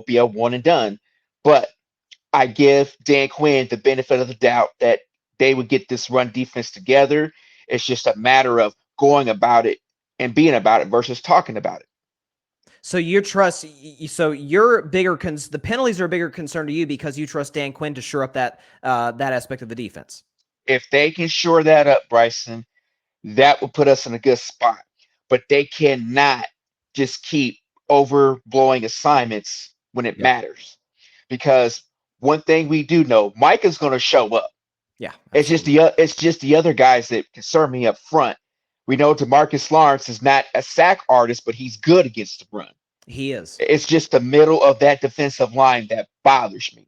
be a one and done. But I give Dan Quinn the benefit of the doubt that they would get this run defense together. It's just a matter of going about it and being about it versus talking about it. So the penalties are a bigger concern to you because you trust Dan Quinn to shore up that aspect of the defense. If they can shore that up, Bryson, that will put us in a good spot. But they cannot just keep overblowing assignments when it matters. Because one thing we do know, Mike is going to show up. Yeah. Absolutely. It's just the other guys that concern me up front. We know DeMarcus Lawrence is not a sack artist, but he's good against the run. He is. It's just the middle of that defensive line that bothers me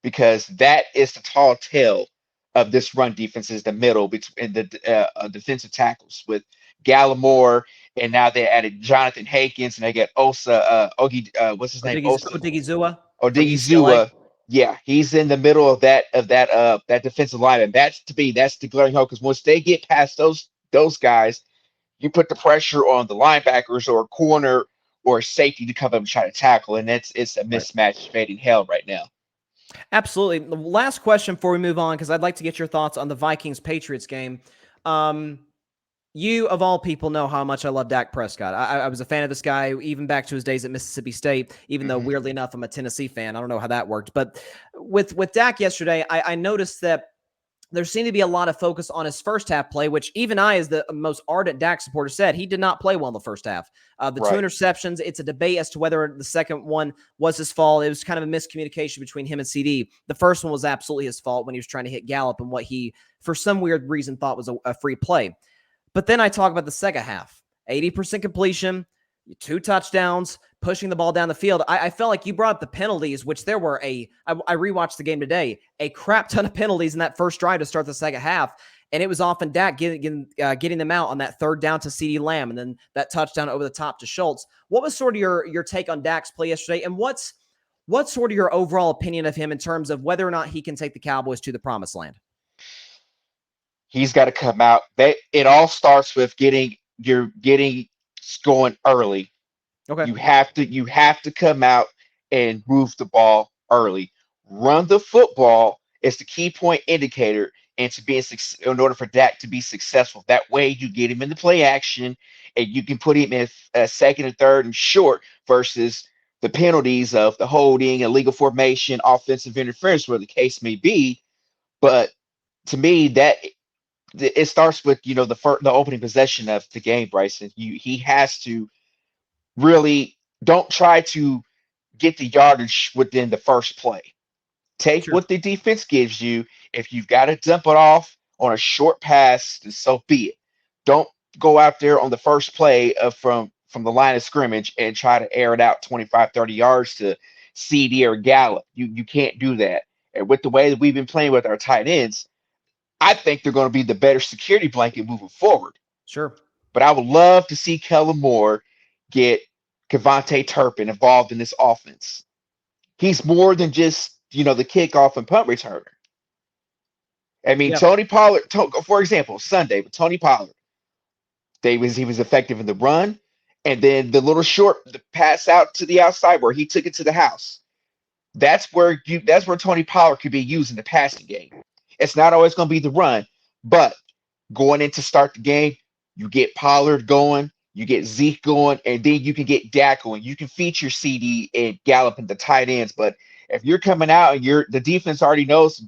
because that is the tall tale of this run defense is the middle between the defensive tackles with Gallimore, and now they added Jonathan Hankins, and they got what's his name? Odigizua. Yeah, he's in the middle of that defensive line, and that's the glaring hole because once they get past those guys, you put the pressure on the linebackers or corner or safety to come up and try to tackle, and it's a mismatch made in hell right now. Absolutely. The last question before we move on, because I'd like to get your thoughts on the Vikings-Patriots game. You, of all people, know how much I love Dak Prescott. I was a fan of this guy even back to his days at Mississippi State, even though, weirdly enough, I'm a Tennessee fan. I don't know how that worked. But with Dak yesterday, I noticed that there seemed to be a lot of focus on his first half play, which even I, as the most ardent Dak supporter, said he did not play well in the first half. The 2 interceptions, it's a debate as to whether the second one was his fault. It was kind of a miscommunication between him and CD. The first one was absolutely his fault when he was trying to hit Gallup and what he, for some weird reason, thought was a free play. But then I talk about the second half, 80% completion, 2 touchdowns, pushing the ball down the field. I felt like you brought up the penalties, which there were I rewatched the game today, a crap ton of penalties in that first drive to start the second half. And it was often Dak getting them out on that third down to CeeDee Lamb, and then that touchdown over the top to Schultz. What was sort of your take on Dak's play yesterday, and what's sort of your overall opinion of him in terms of whether or not he can take the Cowboys to the promised land? He's got to come out. It all starts with getting going early. Okay. You have to come out and move the ball early. Run the football is the key point indicator, and in order for Dak to be successful. That way, you get him in the play action, and you can put him in second and third and short versus the penalties of the holding, illegal formation, offensive interference, where the case may be. But to me, that it starts with the opening possession of the game, Bryson. He has to really don't try to get the yardage within the first play. Take Sure. what the defense gives you. If you've got to dump it off on a short pass, then so be it. Don't go out there on the first play from the line of scrimmage and try to air it out 25, 30 yards to CD or Gallup. You can't do that. And with the way that we've been playing with our tight ends, I think they're going to be the better security blanket moving forward. Sure. But I would love to see Kellen Moore get Kevontae Turpin involved in this offense. He's more than just, the kickoff and punt returner. I mean, Yep. Tony Pollard, for example, Sunday with Tony Pollard, he was effective in the run, and then the pass out to the outside where he took it to the house. That's where Tony Pollard could be used in the passing game. It's not always going to be the run, but going in to start the game, you get Pollard going, you get Zeke going, and then you can get Dak going. You can feature CD and Gallup in the tight ends, but if you're coming out and the defense already knows,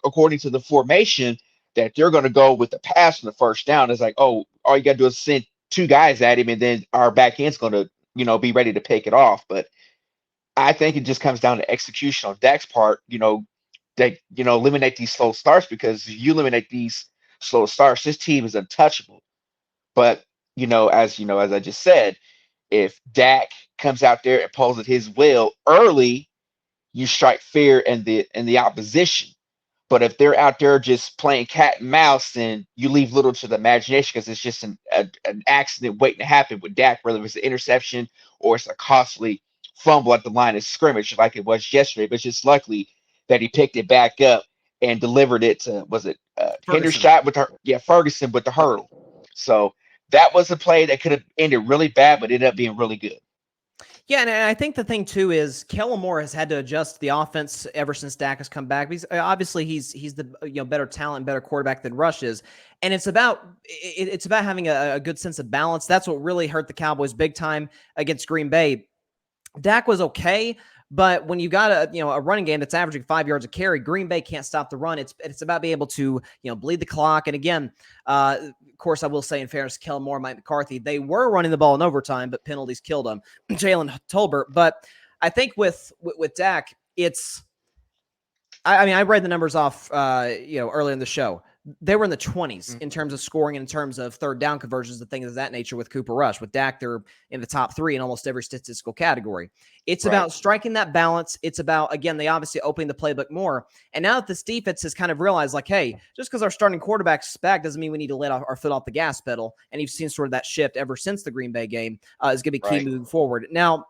according to the formation, that they're going to go with the pass on the first down, it's like, oh, all you got to do is send 2 guys at him, and then our back end's going to, be ready to pick it off. But I think it just comes down to execution on Dak's part, eliminate these slow starts, because if you eliminate these slow starts, this team is untouchable. But, as I just said, if Dak comes out there and pulls at his will early, you strike fear in the opposition. But if they're out there just playing cat and mouse, then you leave little to the imagination, because it's just an accident waiting to happen with Dak, whether it's an interception or it's a costly fumble at the line of scrimmage like it was yesterday. But it's just luckily that he picked it back up and delivered it to, was it Hendershot with Ferguson with the hurdle. So that was a play that could have ended really bad, but ended up being really good. Yeah, and I think the thing too is Kellen Moore has had to adjust the offense ever since Dak has come back. Because obviously he's the better talent, better quarterback than Rush is, and it's about having a good sense of balance. That's what really hurt the Cowboys big time against Green Bay. Dak was okay, but when you got a running game that's averaging 5 yards a carry, Green Bay can't stop the run. It's about being able to bleed the clock. And again, of course, I will say in fairness, Kellen Moore, Mike McCarthy, they were running the ball in overtime, but penalties killed them. Jalen Tolbert, but I think with Dak, it's. I read the numbers off earlier in the show. They were in the 20s in terms of scoring and in terms of third down conversions and things of that nature with Cooper Rush. With Dak, they're in the top 3 in almost every statistical category. It's about striking that balance. It's about, again, they obviously opening the playbook more. And now that this defense has kind of realized, like, hey, just because our starting quarterback's back doesn't mean we need to let our foot off the gas pedal. And you've seen sort of that shift ever since the Green Bay game is going to be key moving forward. Now,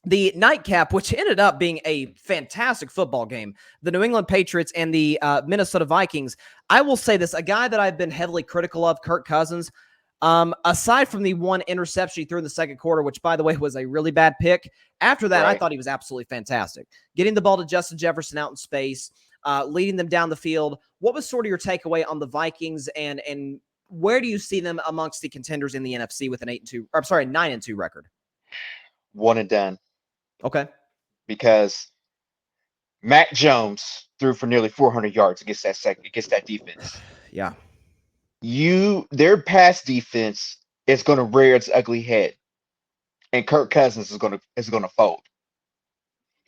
the nightcap, which ended up being a fantastic football game, the New England Patriots and the Minnesota Vikings. I will say this, a guy that I've been heavily critical of, Kirk Cousins, aside from the one interception he threw in the second quarter, which, by the way, was a really bad pick. After that, I thought he was absolutely fantastic. Getting the ball to Justin Jefferson out in space, leading them down the field. What was sort of your takeaway on the Vikings, and where do you see them amongst the contenders in the NFC with an 9-2 record? One and done. Okay. Because Mac Jones threw for nearly 400 yards against that defense. Yeah. Their pass defense is going to rear its ugly head, and Kirk Cousins is going to fold.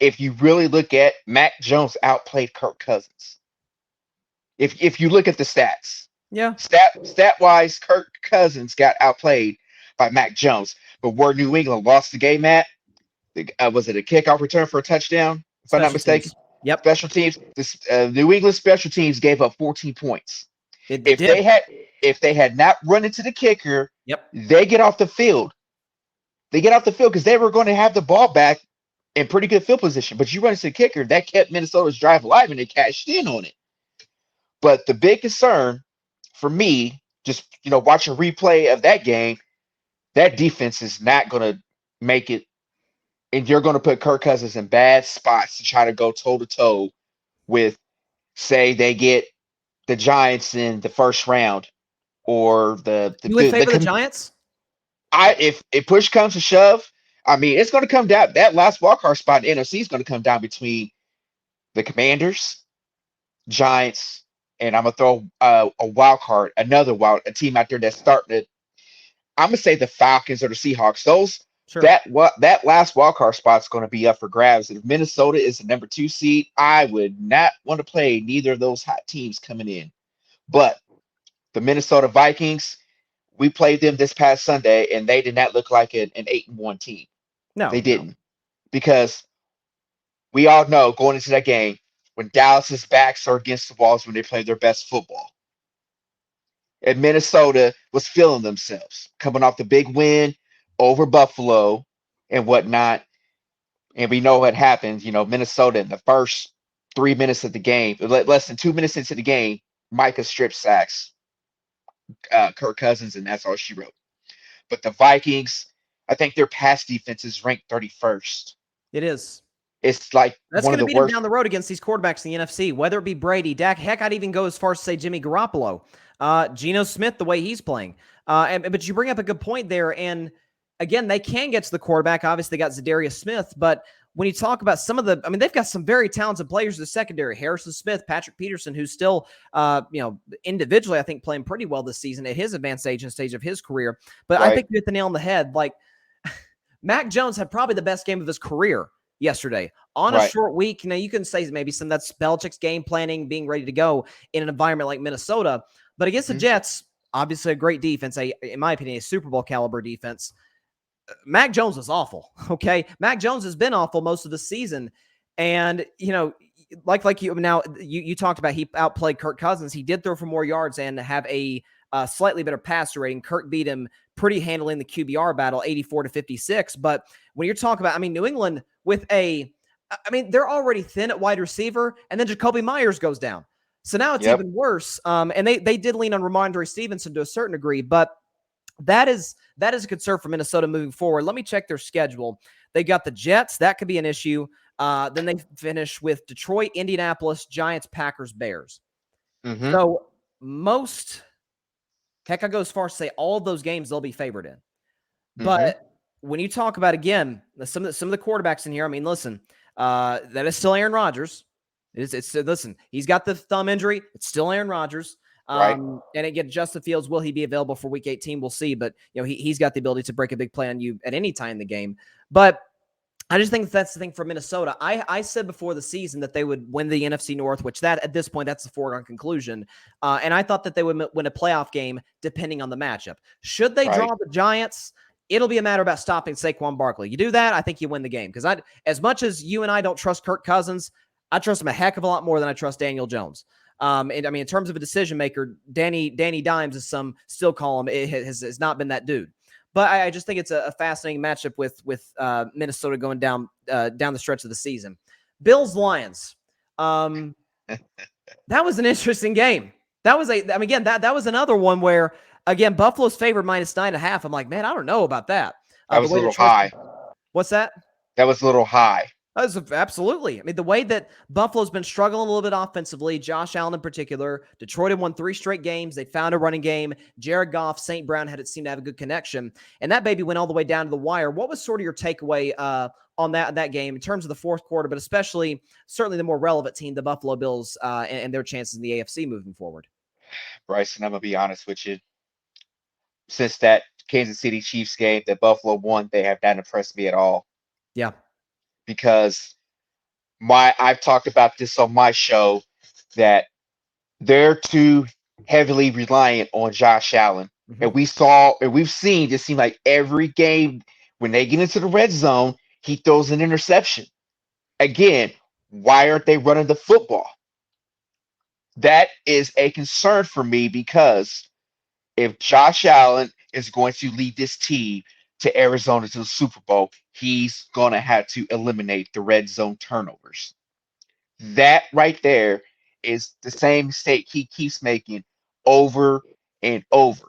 If you really look at Mac Jones outplayed Kirk Cousins. If you look at the stats, yeah, stat wise, Kirk Cousins got outplayed by Mac Jones. but where New England lost the game at, was it a kickoff return for a touchdown? If I'm not Special mistaken, teams. Yep. special teams. This New England special teams gave up 14 points. It If did. they had not run into the kicker, Yep. they get off the field. They get off the field because they were going to have the ball back in pretty good field position. But you run into the kicker, that kept Minnesota's drive alive, and they cashed in on it. But the big concern for me, just watching replay of that game, that defense is not going to make it, and you're going to put Kirk Cousins in bad spots to try to go toe to toe with, say, they get the Giants in the first round, or You in favor of the Giants? If push comes to shove, I mean, it's going to come down. That last wildcard spot in the NFC is going to come down between the Commanders, Giants, and I'm going to throw a wild card, a team out there that's starting to. I'm going to say the Falcons or the Seahawks. Sure. That last wild card spot is going to be up for grabs. If Minnesota is the number 2 seed, I would not want to play neither of those hot teams coming in. But the Minnesota Vikings, we played them this past Sunday, and they did not look like an 8-1 team. No, they didn't. Because we all know going into that game, when Dallas's backs are against the walls when they play their best football. And Minnesota was feeling themselves, coming off the big win over Buffalo and whatnot. And we know what happened. Minnesota in the first 3 minutes of the game, less than 2 minutes into the game, Micah strip sacks Kirk Cousins, and that's all she wrote. But the Vikings, I think their pass defense is ranked 31st. It is. It's like that's going to beat them down the road against these quarterbacks in the NFC, whether it be Brady, Dak. Heck, I'd even go as far as to say Jimmy Garoppolo, Geno Smith, the way he's playing. But you bring up a good point there. And again, they can get to the quarterback. Obviously, they got Zadarius Smith, but when you talk about some of they've got some very talented players in the secondary. Harrison Smith, Patrick Peterson, who's still, individually, I think playing pretty well this season at his advanced age and stage of his career. But right. I think you hit the nail on the head. Like, Mac Jones had probably the best game of his career yesterday on a short week. You can say maybe some that's Belichick's game planning, being ready to go in an environment like Minnesota. But against the Jets, obviously a great defense, in my opinion, a Super Bowl caliber defense. Mac Jones is awful, okay? Mac Jones has been awful most of the season. And, like you talked about, he outplayed Kirk Cousins. He did throw for more yards and have a slightly better passer rating. Kirk beat him pretty handily in the QBR battle, 84-56. But when you're talking about, New England with they're already thin at wide receiver, and then Jacoby Myers goes down. So now it's even worse. And they did lean on Ramondre Stevenson to a certain degree, but that is a concern for Minnesota moving forward. Let me check their schedule. They got the Jets. That could be an issue. Then they finish with Detroit, Indianapolis, Giants, Packers, Bears. Mm-hmm. So I go as far as to say all of those games they'll be favored in. Mm-hmm. But when you talk about, again, some of the quarterbacks in here, listen, that is still Aaron Rodgers. Listen, he's got the thumb injury. It's still Aaron Rodgers. Right. And again, Justin Fields, will he be available for Week 18? We'll see. But he's got the ability to break a big play on you at any time in the game. But I just think that's the thing for Minnesota. I said before the season that they would win the NFC North, which at this point that's a foregone conclusion. And I thought that they would win a playoff game depending on the matchup. Should they draw the Giants, it'll be a matter about stopping Saquon Barkley. You do that, I think you win the game. Because as much as you and I don't trust Kirk Cousins, I trust him a heck of a lot more than I trust Daniel Jones. And in terms of a decision maker, Danny Dimes, as some still call him, has not been that dude. But I just think it's a fascinating matchup with Minnesota going down the stretch of the season. Bills Lions. That was an interesting game. That was that was another one where, again, Buffalo's favored -9.5. I'm like, man, I don't know about that. That was a little high. What's that? That was a little high. Absolutely. The way that Buffalo's been struggling a little bit offensively, Josh Allen in particular, Detroit had won 3 straight games. They found a running game. Jared Goff, St. Brown seemed to have a good connection. And that baby went all the way down to the wire. What was sort of your takeaway on that game in terms of the fourth quarter, but certainly the more relevant team, the Buffalo Bills, and their chances in the AFC moving forward? Bryson, I'm going to be honest with you. Since that Kansas City Chiefs game that Buffalo won, they have not impressed me at all. Yeah. Because I've talked about this on my show, that they're too heavily reliant on Josh Allen. Mm-hmm. And we've seen, it seemed like every game When they get into the red zone, he throws an interception. Again, why aren't they running the football? That is a concern for me because if Josh Allen is going to lead this team to Arizona to the Super Bowl, he's going to have to eliminate the red zone turnovers. That right there is the same mistake he keeps making over and over.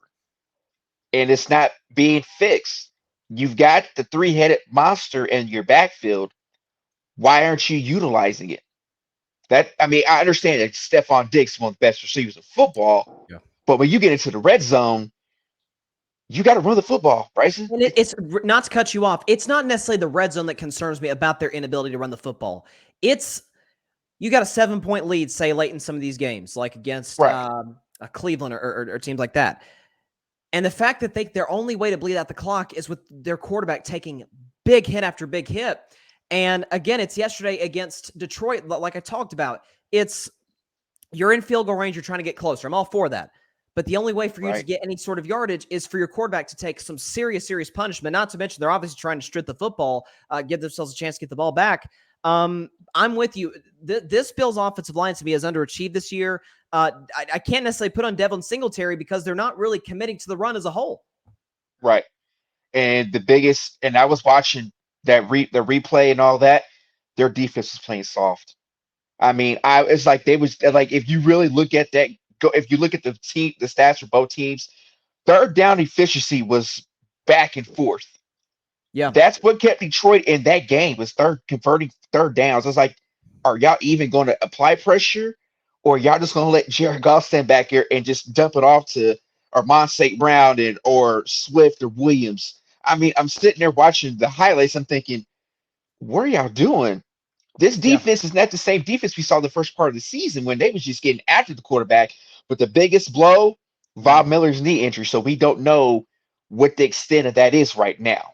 And it's not being fixed. You've got the three-headed monster in your backfield. Why aren't you utilizing it? I mean, I understand that Stephon Diggs is one of the best receivers of football, Yeah. but when you get into the red zone, you got to run the football, Bryson. And it's not to cut you off. It's not necessarily the red zone that concerns me about their inability to run the football. It's you got a 7-point lead, say late in some of these games, like against Right. Cleveland or teams like that. And the fact that their only way to bleed out the clock is with their quarterback taking big hit after big hit. And again, it's yesterday against Detroit, like I talked about. You're in field goal range, you're trying to get closer. I'm all for that. But the only way for you to get any sort of yardage is for your quarterback to take some serious punishment, not to mention they're obviously trying to strip the football, give themselves a chance to get the ball back. I'm with you. This Bills offensive line to me has underachieved this year. I can't necessarily put on Devin Singletary because they're not really committing to the run as a whole. Right. And I was watching the replay and all that. Their defense was playing soft. I mean, it's like they was like if you really look at that, if you look at the stats for both teams, third down efficiency was back and forth. Yeah, That's what kept Detroit in that game was converting third downs. I was like, are y'all even going to apply pressure, or y'all just going to let Jared Goff stand back here and just dump it off to Armand St. Brown or Swift or Williams? I mean, I'm sitting there watching the highlights. I'm thinking, what are y'all doing? This defense is not the same defense we saw the first part of the season when they was just getting after the quarterback. But the biggest blow, Von Miller's knee injury. So we don't know what the extent of that is right now.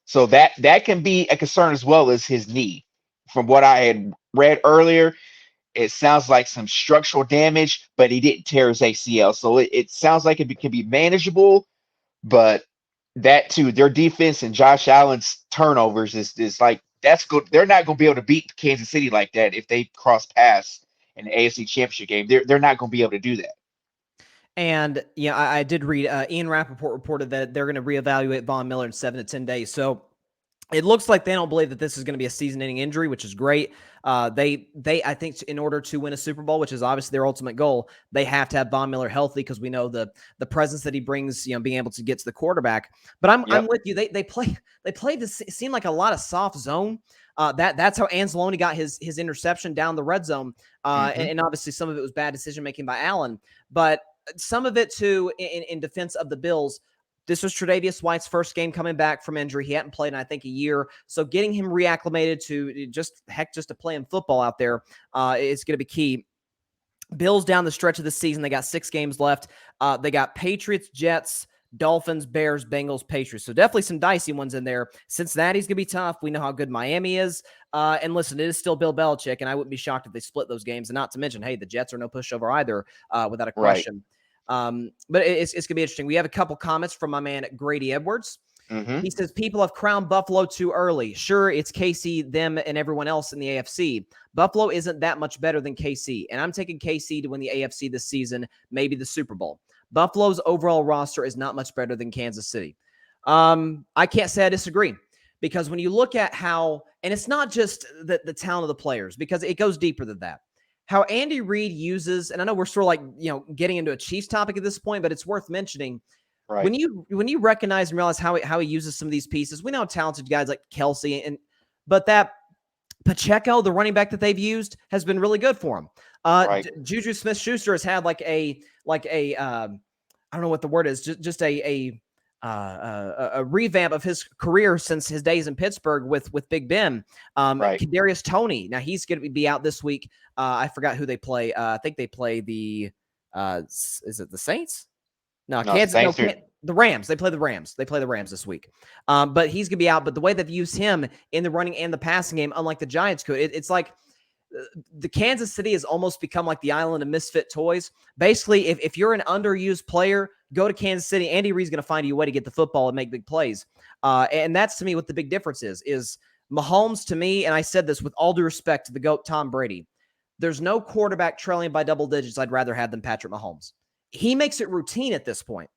So that can be a concern as well as his knee. From what I had read earlier, it sounds like some structural damage, but he didn't tear his ACL. So it sounds like it can be manageable, but that too, their defense and Josh Allen's turnovers is like that's good. They're not going to be able to beat Kansas City like that if they cross paths in the AFC Championship game. They're not going to be able to do that. And yeah, I did read Ian Rappaport reported that they're going to reevaluate Von Miller in 7 to 10 days. So it looks like they don't believe that this is going to be a season-ending injury, which is great. They I think in order to win a Super Bowl, which is obviously their ultimate goal, they have to have Von Miller healthy because we know the presence that he brings, being able to get to the quarterback. But I'm with you. They played this seemed like a lot of soft zone. That's how Anzalone got his interception down the red zone. And obviously some of it was bad decision making by Allen, but some of it too in defense of the Bills. This was Tre'Davious White's first game coming back from injury. He hadn't played in, I think, a year. So getting him reacclimated to just to playing football out there is going to be key. Bills down the stretch of the season. They got 6 games left. They got Patriots, Jets, Dolphins, Bears, Bengals, Patriots. So definitely some dicey ones in there. Cincinnati's going to be tough. We know how good Miami is. And listen, it is still Bill Belichick, and I wouldn't be shocked if they split those games. And not to mention, hey, the Jets are no pushover either, without a question. Right. But it's going to be interesting. We have a couple comments from my man Grady Edwards. He says, people have crowned Buffalo too early. Sure, it's KC, them, and everyone else in the AFC. Buffalo isn't that much better than KC, and I'm taking KC to win the AFC this season, maybe the Super Bowl. Buffalo's overall roster is not much better than Kansas City. I can't say I disagree, because when you look at how, and it's not just the talent of the players, because it goes deeper than that. How Andy Reid uses, and I know we're sort of like, getting into a Chiefs topic at this point, but it's worth mentioning. Right. When you recognize and realize how he uses some of these pieces, we know talented guys like Kelsey, but that Pacheco, the running back that they've used, has been really good for him. Right. Juju Smith-Schuster has had like a I don't know what the word is, just a revamp of his career since his days in Pittsburgh with Big Ben. Right. Kadarius Toney, now he's going to be out this week. I forgot who they play. I think they play the is it the Saints? No, the Rams. They play the Rams. They play the Rams this week. But he's going to be out. But the way they've used him in the running and the passing game, unlike the Giants could, it's like the Kansas City has almost become like the island of misfit toys. Basically, if you're an underused player, go to Kansas City. Andy Reid's going to find you a way to get the football and make big plays. And that's, to me, what the big difference is Mahomes, to me, and I said this with all due respect to the GOAT Tom Brady, there's no quarterback trailing by double digits I'd rather have than Patrick Mahomes. He makes it routine at this point.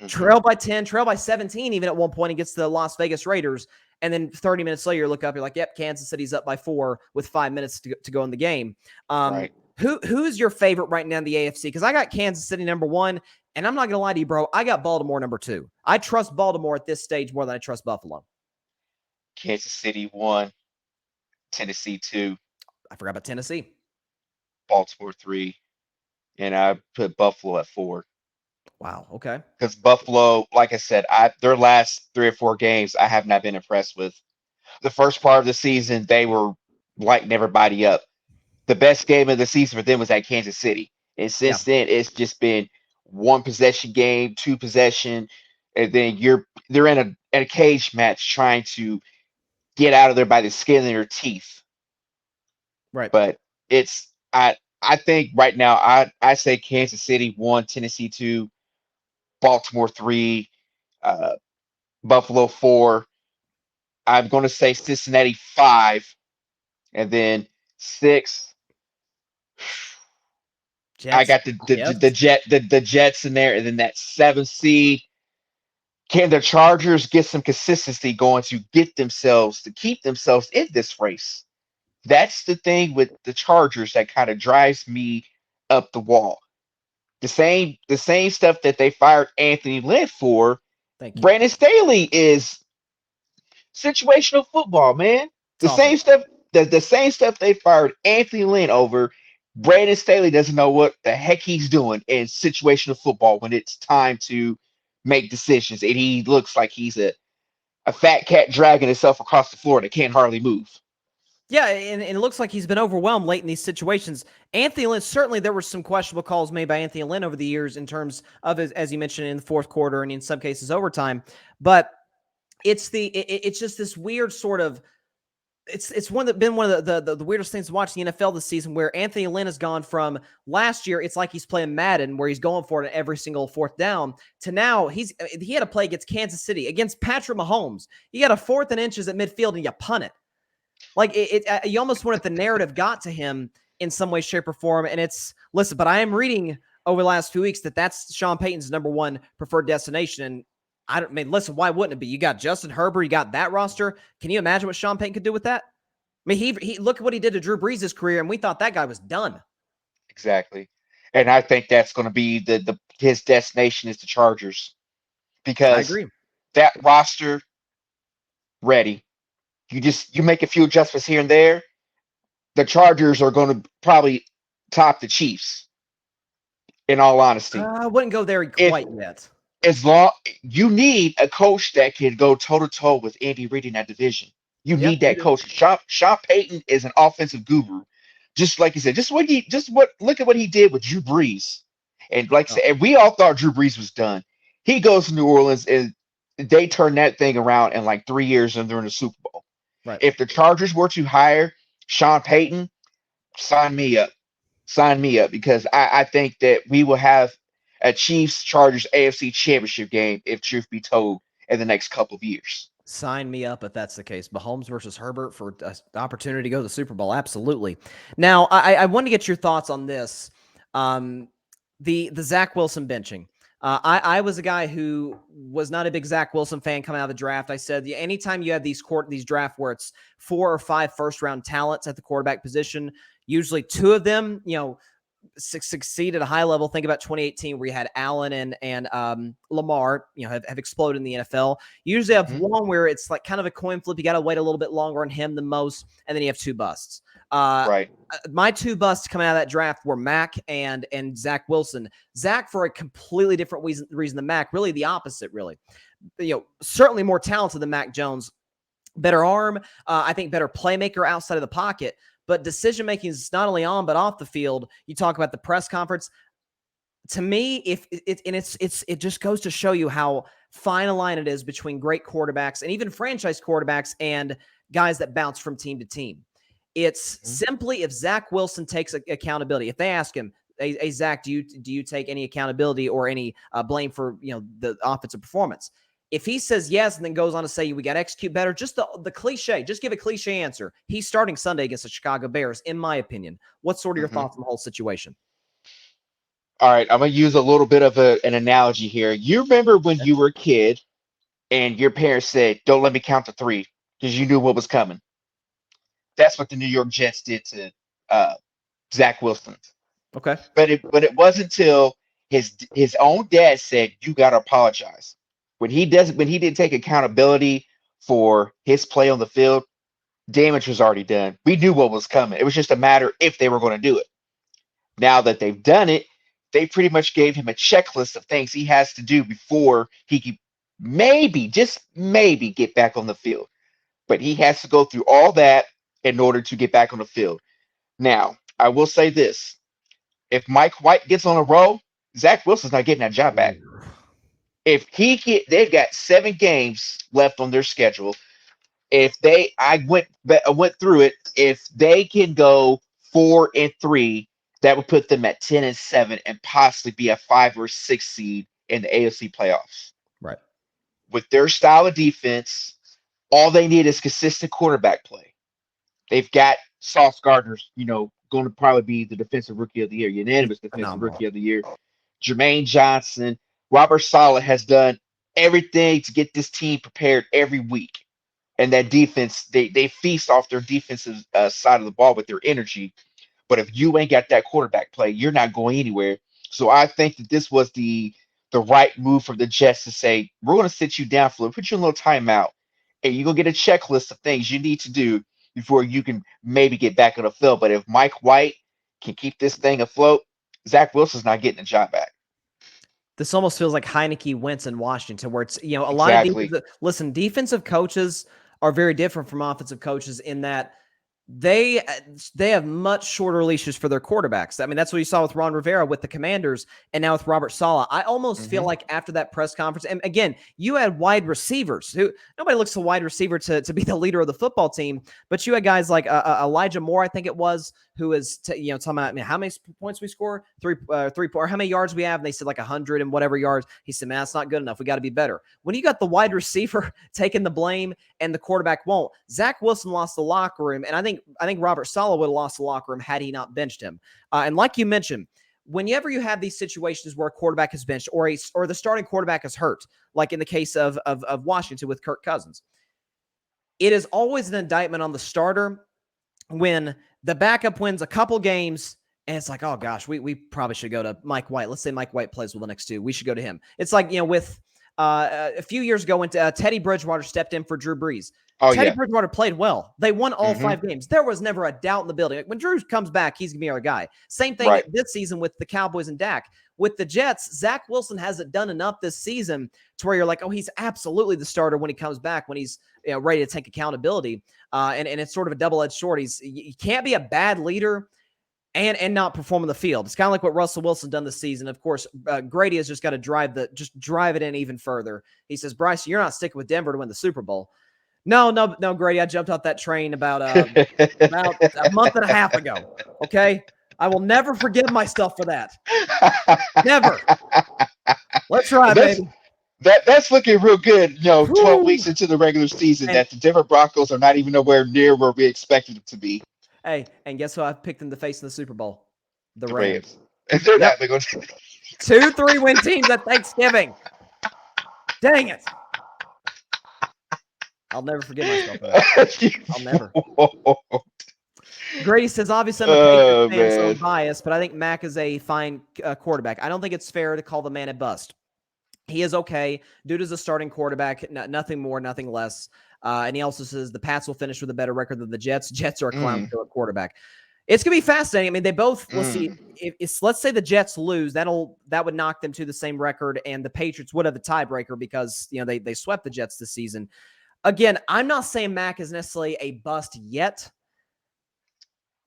Trail by 10, trail by 17, even at one point against the Las Vegas Raiders. And then 30 minutes later, you look up, you're like, yep, Kansas City's up by 4 with 5 minutes to go in the game. Right. Who's your favorite right now in the AFC? Because I got Kansas City number 1, and I'm not going to lie to you, bro. I got Baltimore number 2. I trust Baltimore at this stage more than I trust Buffalo. Kansas City 1, Tennessee 2. I forgot about Tennessee. Baltimore 3, and I put Buffalo at 4. Wow. Okay. Because Buffalo, like I said, their last 3 or 4 games, I have not been impressed with. The first part of the season, they were lighting everybody up. The best game of the season for them was at Kansas City, and since then, it's just been 1 possession game, 2 possession, and then they're in a cage match trying to get out of there by the skin of their teeth. Right. But I think right now I say Kansas City 1, Tennessee 2, Baltimore 3, Buffalo 4. I'm going to say Cincinnati 5, and then 6. Jets. I got the Jets in there, and then that 7th seed. Can the Chargers get some consistency going to keep themselves in this race? That's the thing with the Chargers that kind of drives me up the wall. The same stuff that they fired Anthony Lynn for. Thank you. Brandon Staley is situational football, man. The same stuff they fired Anthony Lynn over. Brandon Staley doesn't know what the heck he's doing in situational football when it's time to make decisions, and he looks like he's a fat cat dragging himself across the floor that can't hardly move. Yeah, and it looks like he's been overwhelmed late in these situations. Anthony Lynn, certainly there were some questionable calls made by Anthony Lynn over the years in terms of, as you mentioned, in the fourth quarter and in some cases overtime. But it's just this weird sort of, it's been one of the weirdest things to watch in the NFL this season, where Anthony Lynn has gone from last year, it's like he's playing Madden, where he's going for it at every single 4th down, to now he had a play against Kansas City, against Patrick Mahomes. You got a 4th and inches at midfield and you punt it. Like you almost wonder if the narrative got to him in some way, shape, or form. And listen, but I am reading over the last few weeks that's Sean Payton's number 1 preferred destination. And listen, why wouldn't it be? You got Justin Herbert, you got that roster. Can you imagine what Sean Payton could do with that? I mean, he look at what he did to Drew Brees' career, and we thought that guy was done. Exactly. And I think that's going to be his destination is the Chargers, because I agree. That roster ready. You make a few adjustments here and there. The Chargers are going to probably top the Chiefs, in all honesty. I wouldn't go there quite yet. As long you need a coach that can go toe to toe with Andy Reid in that division. You need that coach. Sean Payton is an offensive guru. Just like you said, look at what he did with Drew Brees. And like I said, and we all thought Drew Brees was done. He goes to New Orleans and they turn that thing around in like 3 years and they're in the Super Bowl. Right. If the Chargers were to hire Sean Payton, sign me up. Sign me up, because I think that we will have a Chiefs-Chargers AFC Championship game, if truth be told, in the next couple of years. Sign me up if that's the case. Mahomes versus Herbert for the opportunity to go to the Super Bowl. Absolutely. Now, I want to get your thoughts on this. The Zach Wilson benching. I was a guy who was not a big Zach Wilson fan coming out of the draft. I said, anytime you have these draft where it's 4 or 5 first-round talents at the quarterback position, usually 2 of them, succeed at a high level. Think about 2018, where you had Allen and Lamar, have exploded in the NFL. You usually have one where it's like kind of a coin flip. You got to wait a little bit longer on him than most, and then you have 2 busts. Right. My 2 busts coming out of that draft were Mac and Zach Wilson. Zach for a completely different reason than Mac. Really the opposite. Really, certainly more talented than Mac Jones. Better arm. I think better playmaker outside of the pocket. But decision-making is not only on, but off the field. You talk about the press conference. To me, it just goes to show you how fine a line it is between great quarterbacks and even franchise quarterbacks and guys that bounce from team to team. It's Mhm. simply if Zach Wilson takes accountability. If they ask him, hey, Zach, do you take any accountability or any blame for the offensive performance? If he says yes and then goes on to say we got to execute better, just the cliche, just give a cliche answer. He's starting Sunday against the Chicago Bears, in my opinion. What's sort of your Mhm. thoughts on the whole situation? All right, I'm gonna use a little bit of an analogy here. You remember when you were a kid and your parents said, "Don't let me count to three," because you knew what was coming. That's what the New York Jets did to uh, Zach Wilson. Okay. But it wasn't until his own dad said, "You gotta apologize." When he didn't take accountability for his play on the field, damage was already done. We knew what was coming. It was just a matter if they were going to do it. Now that they've done it, they pretty much gave him a checklist of things he has to do before he could maybe, just maybe, get back on the field. But he has to go through all that in order to get back on the field. Now, I will say this. If Mike White gets on a roll, Zach Wilson's not getting that job back. They've got 7 games left on their schedule. I went through it. If they can go 4-3, that would put them at 10-7 and possibly be a 5 or 6 seed in the AFC playoffs. Right. With their style of defense, all they need is consistent quarterback play. They've got Sauce Gardner, going to probably be the defensive rookie of the year, He's unanimous defensive phenomenal. rookie of the year. Jermaine Johnson, Robert Saleh has done everything to get this team prepared every week. And that defense, they feast off their defensive side of the ball with their energy. But if you ain't got that quarterback play, you're not going anywhere. So I think that this was the right move for the Jets to say, we're going to sit you down for put you in a little timeout, and you're going to get a checklist of things you need to do before you can maybe get back on the field. But if Mike White can keep this thing afloat, Zach Wilson's not getting the job back. This almost feels like Heineke, Wentz, in Washington, where it's, a lot of Exactly. defensive coaches are very different from offensive coaches in that they have much shorter leashes for their quarterbacks. I mean, that's what you saw with Ron Rivera with the Commanders, and now with Robert Saleh. I almost feel like after that press conference, and again, you had wide receivers who nobody looks to wide receiver to be the leader of the football team, but you had guys like Elijah Moore, I think it was, who is talking about how many points we score, or how many yards we have. And they said like 100 and whatever yards. He said, man, that's not good enough. We got to be better. When you got the wide receiver taking the blame and the quarterback won't, Zach Wilson lost the locker room, and I think Robert Saleh would have lost the locker room had he not benched him. And like you mentioned, whenever you have these situations where a quarterback is benched or the starting quarterback is hurt, like in the case of Washington with Kirk Cousins, it is always an indictment on the starter when the backup wins a couple games and it's like, oh gosh, we probably should go to Mike White. Let's say Mike White plays well the next 2. We should go to him. It's like, with a few years ago when Teddy Bridgewater stepped in for Drew Brees. Oh, Teddy yeah. Bridgewater played well. They won all 5 games. There was never a doubt in the building. Like, when Drew comes back, he's going to be our guy. Same thing Right. this season with the Cowboys and Dak. With the Jets, Zach Wilson hasn't done enough this season to where you're like, oh, he's absolutely the starter when he comes back, when he's ready to take accountability. And it's sort of a double-edged sword. You can't be a bad leader and not perform on the field. It's kind of like what Russell Wilson done this season. Of course, Grady has just got to drive it in even further. He says, Bryson, you're not sticking with Denver to win the Super Bowl. No, Grady, I jumped off that train about a month and a half ago. Okay, I will never forgive myself for that. Never. Let's ride, baby. That's looking real good. 12 Woo. weeks into the regular season, that the Denver Broncos are not even nowhere near where we expected them to be. Hey, and guess who I picked them to face in the Super Bowl? The Rams. Rams. They're not going to. 2 3-win teams at Thanksgiving. Dang it. I'll never forgive myself for that. I'll never. Grady says, obviously, I'm a Patriots fan, so I'm biased, but I think Mac is a fine quarterback. I don't think it's fair to call the man a bust. He is okay. Dude is a starting quarterback, nothing more, nothing less. And he also says the Pats will finish with a better record than the Jets. Jets are a clown show at quarterback. It's going to be fascinating. I mean, they both, let's see, let's say the Jets lose, that would knock them to the same record, and the Patriots would have the tiebreaker because, they swept the Jets this season. Again, I'm not saying Mac is necessarily a bust yet,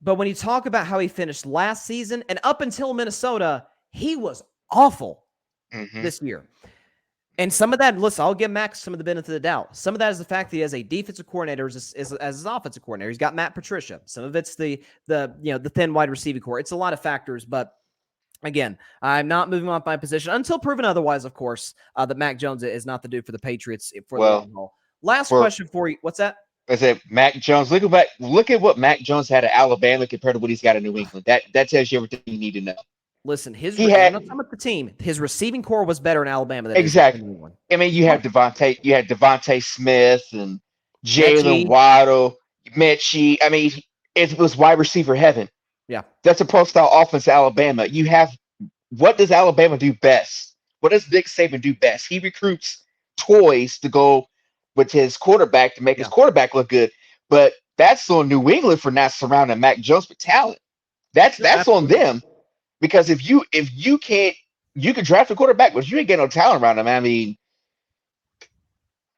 but when you talk about how he finished last season, and up until Minnesota, he was awful this year. And some of that, listen, I'll give Max some of the benefit of the doubt. Some of that is the fact that he has a defensive coordinator as his offensive coordinator. He's got Matt Patricia. Some of it's the thin wide receiving core. It's a lot of factors, but again, I'm not moving off my position until proven otherwise, of course, that Mac Jones is not the dude for the Patriots for the Well, long haul. Last for question for you. What's that? I said Mac Jones. Look at what Mac Jones had at Alabama compared to what he's got in New England. That tells you everything you need to know. Listen, He I'm not had talking about the team. His receiving core was better in Alabama than it is in exactly. New England. I mean, you had Devontae Smith and Jalen Mechie. Waddle, Mechie. I mean, it was wide receiver heaven. Yeah. That's a pro style offense. Alabama. You have what does Alabama do best? What does Nick Saban do best? He recruits toys to go with his quarterback to make his Yeah. quarterback look good. But that's on New England for not surrounding Mac Jones with talent. No, That's on absolutely. them because if you can't you can draft a quarterback, but you ain't get no talent around him.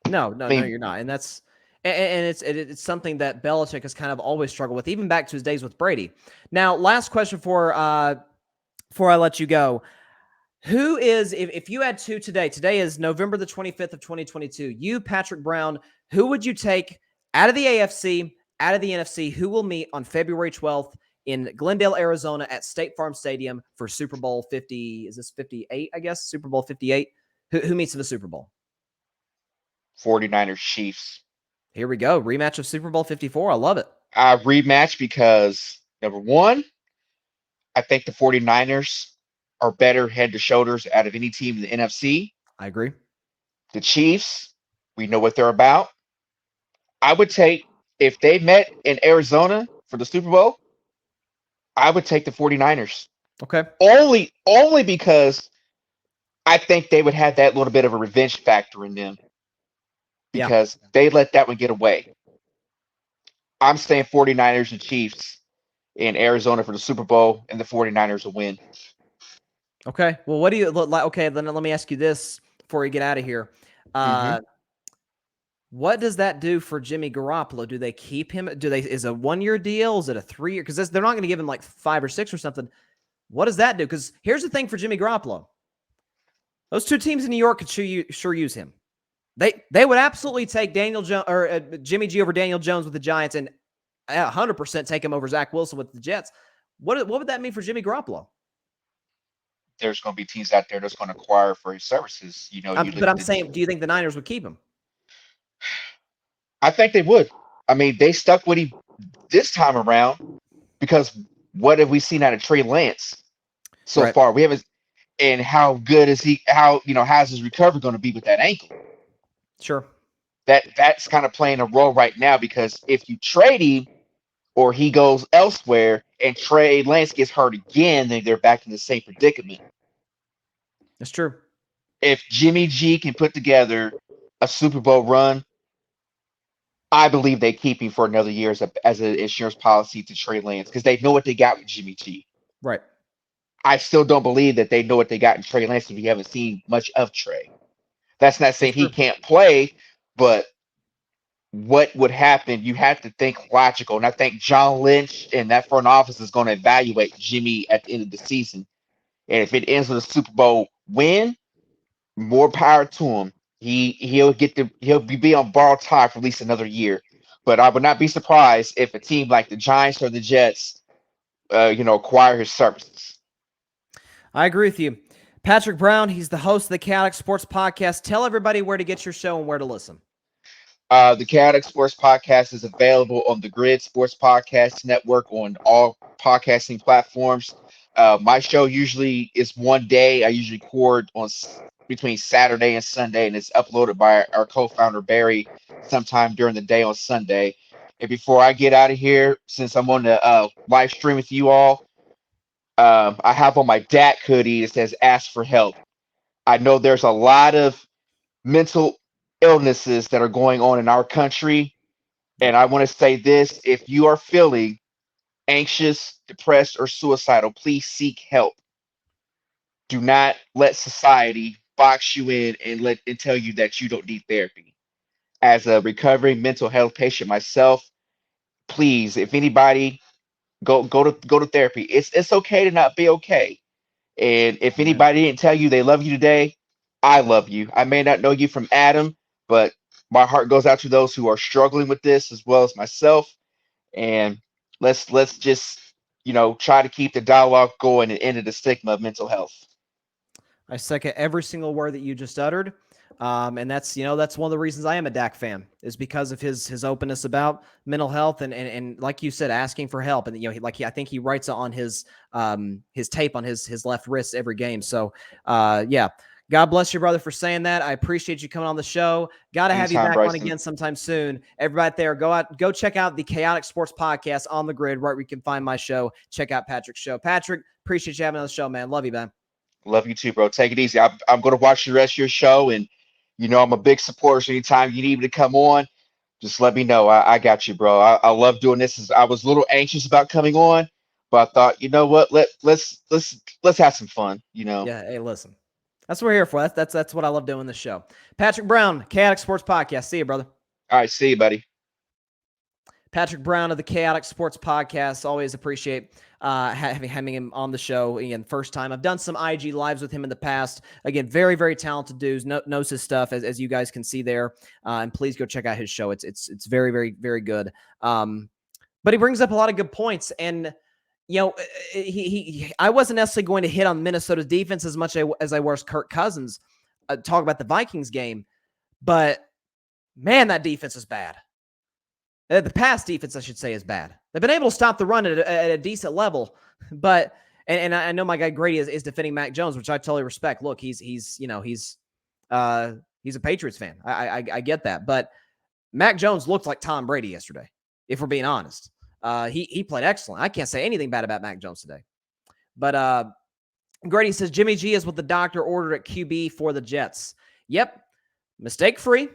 No, you're not. And that's and it's something that Belichick has kind of always struggled with, even back to his days with Brady. Now, last question before I let you go. Who is, if you had two today is November the 25th of 2022, you, Patrick Brown, who would you take out of the AFC, out of the NFC, who will meet on February 12th in Glendale, Arizona at State Farm Stadium for Super Bowl 50, is this 58, I guess, Super Bowl 58? Who meets in the Super Bowl? 49ers Chiefs. Here we go, rematch of Super Bowl 54. I love it. Rematch because number one, I think the 49ers are better head to shoulders out of any team in the NFC. I agree. The Chiefs, we know what they're about. I would take, if they met in Arizona for the Super Bowl, I would take the 49ers. Okay. Only because I think they would have that little bit of a revenge factor in them Yeah. because they let that one get away. I'm saying 49ers and Chiefs in Arizona for the Super Bowl, and the 49ers will win. Okay. Well, what do you look like? Okay, then let me ask you this before we get out of here. Mm-hmm. What does that do for Jimmy Garoppolo? Do they keep him? Is a 1-year deal? Is it a 3-year? Because they're not going to give him like 5 or 6 or something. What does that do? Because here's the thing for Jimmy Garoppolo: those two teams in New York could sure use him. They would absolutely take Daniel Jones or Jimmy G over Daniel Jones with the Giants, and 100% take him over Zach Wilson with the Jets. What would that mean for Jimmy Garoppolo? There's going to be teams out there that's going to acquire for his services. You know, you look But at I'm saying, do you think the Niners would keep him? I think they would. I mean, they stuck with him this time around because what have we seen out of Trey Lance so Right. far? We haven't. And how good is he? How's his recovery going to be with that ankle? Sure. That's kind of playing a role right now because if you trade him or he goes elsewhere and Trey Lance gets hurt again, then they're back in the same predicament. That's true. If Jimmy G can put together a Super Bowl run, I believe they keep him for another year as an insurance policy to Trey Lance because they know what they got with Jimmy G. Right. I still don't believe that they know what they got in Trey Lance if we haven't seen much of Trey. That's not saying That's he true. can't play, but what would happen? You have to think logical. And I think John Lynch and that front office is going to evaluate Jimmy at the end of the season. And if it ends with a Super Bowl win, more power to him. He'll be on borrowed time for at least another year. But I would not be surprised if a team like the Giants or the Jets, acquire his services. I agree with you. Patrick Brown, he's the host of the Khaotic Sports Podcast. Tell everybody where to get your show and where to listen. The Chaotic Sports Podcast is available on the Grid Sports Podcast Network on all podcasting platforms. My show usually is one day. I usually record between Saturday and Sunday, and it's uploaded by our co-founder Barry sometime during the day on Sunday. And before I get out of here, since I'm on the live stream with you all, I have on my DAC hoodie. It says "Ask for Help." I know there's a lot of mental illnesses that are going on in our country. And Yep. I want to say this: if you are feeling anxious, depressed, or suicidal, please seek help. Do not let society box you in and tell you that you don't need therapy. As a recovering mental health patient myself, please, if anybody go to therapy. It's okay to not be okay. And if Amen. anybody didn't tell you they love you today, I love you. I may not know you from Adam, but my heart goes out to those who are struggling with this as well as myself. And let's just try to keep the dialogue going and end the stigma of mental health. I second every single word that you just uttered. And that's one of the reasons I am a Dak fan, is because of his openness about mental health and like you said, asking for help. And I think he writes on his tape on his left wrist every game. So yeah. God bless you, brother, for saying that. I appreciate you coming on the show. Got to have you Anytime, back on Bryson. again sometime soon. Everybody there, go check out the Khaotic Sports Podcast on the grid, right where you can find my show. Check out Patrick's show. Patrick, appreciate you having on the show, man. Love you, man. Love you too, bro. Take it easy. I'm going to watch the rest of your show, and I'm a big supporter. So anytime you need me to come on, just let me know. I got you, bro. I love doing this. I was a little anxious about coming on, but I thought, you know what? Let's have some fun. Yeah. Hey, listen, that's what we're here for. That's what I love doing this show. Patrick Brown, Khaotic Sports Podcast. See you, brother. All right, see you, buddy. Patrick Brown of the Khaotic Sports Podcast. Always appreciate having him on the show. Again, first time. I've done some IG lives with him in the past. Again, very, very talented dude. Knows his stuff, as you guys can see there. And please go check out his show. It's very, very, very good. But he brings up a lot of good points. And, I wasn't necessarily going to hit on Minnesota's defense as much as I was Kirk Cousins. Talk about the Vikings game. But, man, that defense is bad. The pass defense, I should say, is bad. They've been able to stop the run at a decent level, but and I know my guy Grady is defending Mac Jones, which I totally respect. Look, he's a Patriots fan. I get that, but Mac Jones looked like Tom Brady yesterday. If we're being honest, he played excellent. I can't say anything bad about Mac Jones today. But Grady says Jimmy G is what the doctor ordered at QB for the Jets. Yep, mistake free,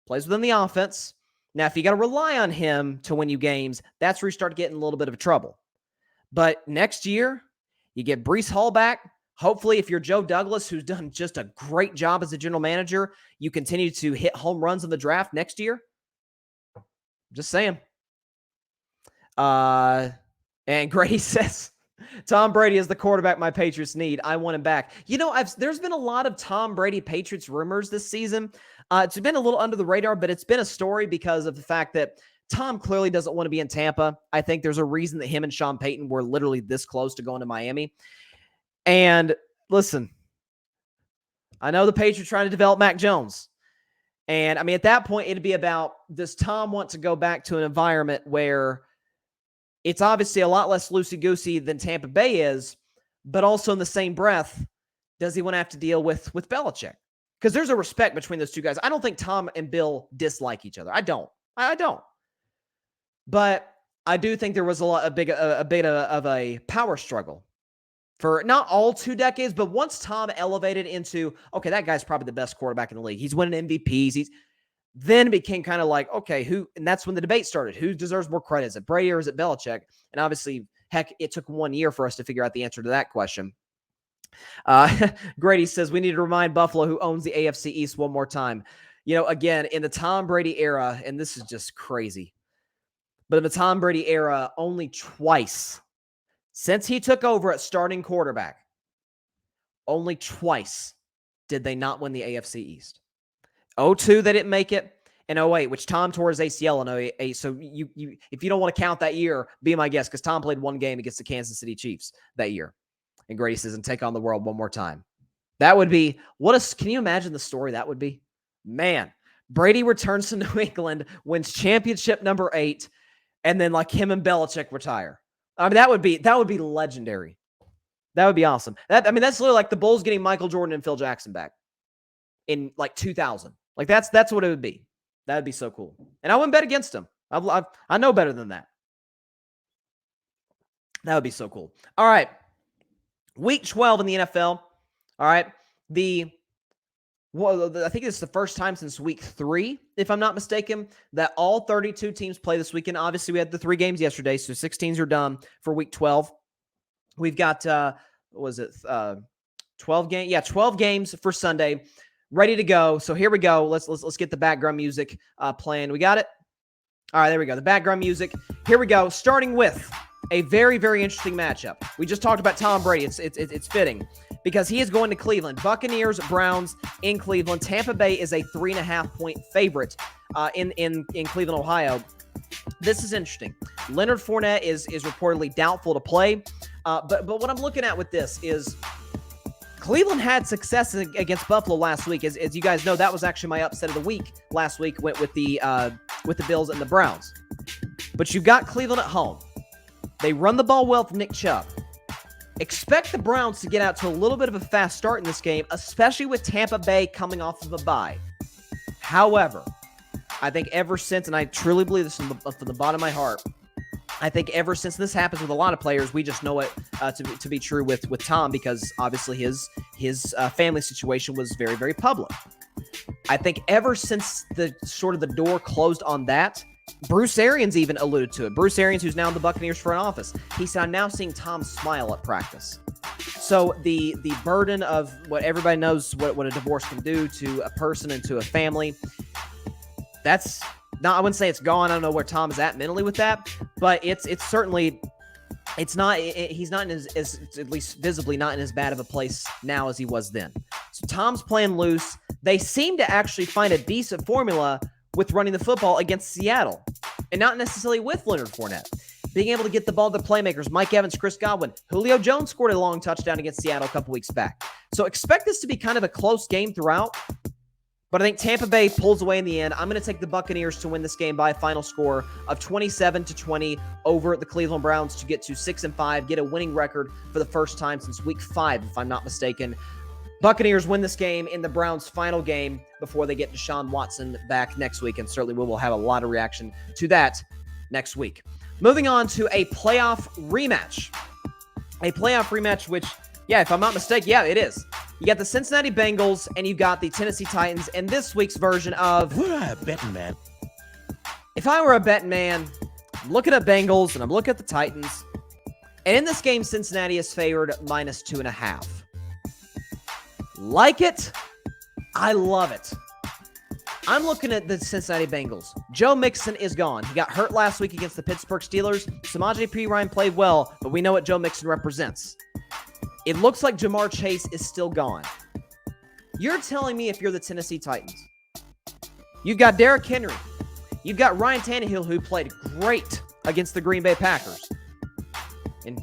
plays within the offense. Now, if you got to rely on him to win you games, that's where you start getting a little bit of trouble. But next year, you get Breece Hall back. Hopefully, if you're Joe Douglas, who's done just a great job as a general manager, you continue to hit home runs in the draft next year. Just saying. And Grady says, Tom Brady is the quarterback my Patriots need. I want him back. There's been a lot of Tom Brady Patriots rumors this season. It's been a little under the radar, but it's been a story because of the fact that Tom clearly doesn't want to be in Tampa. I think there's a reason that him and Sean Payton were literally this close to going to Miami. And listen, I know the Patriots trying to develop Mac Jones. And I mean, at that point, it'd be about, does Tom want to go back to an environment where it's obviously a lot less loosey-goosey than Tampa Bay is, but also in the same breath, does he want to have to deal with Belichick? Because there's a respect between those two guys. I don't think Tom and Bill dislike each other. I don't. But I do think there was a bit of a power struggle for not all 2 decades, but once Tom elevated into, okay, that guy's probably the best quarterback in the league. He's winning MVPs. Then it became kind of like, okay, and that's when the debate started. Who deserves more credit? Is it Brady or is it Belichick? And obviously, heck, it took 1 year for us to figure out the answer to that question. Grady says, we need to remind Buffalo who owns the AFC East one more time. Again, in the Tom Brady era, and this is just crazy, but in the Tom Brady era, only twice since he took over at starting quarterback, only twice did they not win the AFC East. 2002, they didn't make it. And 2008, which Tom tore his ACL in 2008. So you if you don't want to count that year, be my guest, because Tom played one game against the Kansas City Chiefs that year. And Grady says, and take on the world one more time. That would be, can you imagine the story that would be? Man, Brady returns to New England, wins championship number 8, and then like him and Belichick retire. I mean, that would be legendary. That would be awesome. That's literally like the Bulls getting Michael Jordan and Phil Jackson back in like 2000. Like that's what it would be. That would be so cool. And I wouldn't bet against him. I know better than that. That would be so cool. All right. Week 12 in the NFL. All right. I think it's the first time since week 3, if I'm not mistaken, that all 32 teams play this weekend. Obviously, we had the 3 games yesterday, so 6 teams are done for week 12. We've got, 12 games? Yeah, 12 games for Sunday, ready to go. So here we go. Let's get the background music playing. We got it? All right, there we go. The background music. Here we go. Starting with a very, very interesting matchup. We just talked about Tom Brady. It's fitting. because he is going to Cleveland. Buccaneers, Browns in Cleveland. Tampa Bay is a 3.5-point favorite in Cleveland, Ohio. This is interesting. Leonard Fournette is reportedly doubtful to play. But what I'm looking at with this is Cleveland had success against Buffalo last week. As you guys know, that was actually my upset of the week last week with the Bills and the Browns. But you've got Cleveland at home. They run the ball well with Nick Chubb. Expect the Browns to get out to a little bit of a fast start in this game, especially with Tampa Bay coming off of a bye. However, I think ever since, and I truly believe this from the bottom of my heart, I think ever since this happens with a lot of players, we just know it to be true with Tom, because obviously his family situation was very, very public. I think ever since the door closed on that, Bruce Arians even alluded to it. Bruce Arians, who's now in the Buccaneers front office, he said, "I'm now seeing Tom smile at practice." So the burden of what everybody knows what a divorce can do to a person and to a family, that's not, I wouldn't say it's gone. I don't know where Tom is at mentally with that, but it's certainly, it's not, he's not in his, at least visibly not in as bad of a place now as he was then. So Tom's playing loose. They seem to actually find a decent formula with running the football against Seattle, and not necessarily with Leonard Fournette. Being able to get the ball to the playmakers, Mike Evans, Chris Godwin. Julio Jones scored a long touchdown against Seattle a couple weeks back. So expect this to be kind of a close game throughout, but I think Tampa Bay pulls away in the end. I'm going to take the Buccaneers to win this game by a final score of 27-20 over the Cleveland Browns to get to 6-5, get a winning record for the first time since week 5, if I'm not mistaken. Buccaneers win this game in the Browns' final game before they get Deshaun Watson back next week, and certainly we will have a lot of reaction to that next week. Moving on to a playoff rematch. A playoff rematch, which, yeah, if I'm not mistaken, yeah, it is. You got the Cincinnati Bengals, and you got the Tennessee Titans in this week's version of Bettin Man. If I were a betting man, I'm looking at Bengals, and I'm looking at the Titans, and in this game, Cincinnati is favored -2.5. Like it, I love it. I'm looking at the Cincinnati Bengals. Joe Mixon is gone. He got hurt last week against the Pittsburgh Steelers. Samaje Perine played well, but we know what Joe Mixon represents. It looks like Jamar Chase is still gone. You're telling me if you're the Tennessee Titans, you've got Derrick Henry, you've got Ryan Tannehill, who played great against the Green Bay Packers. And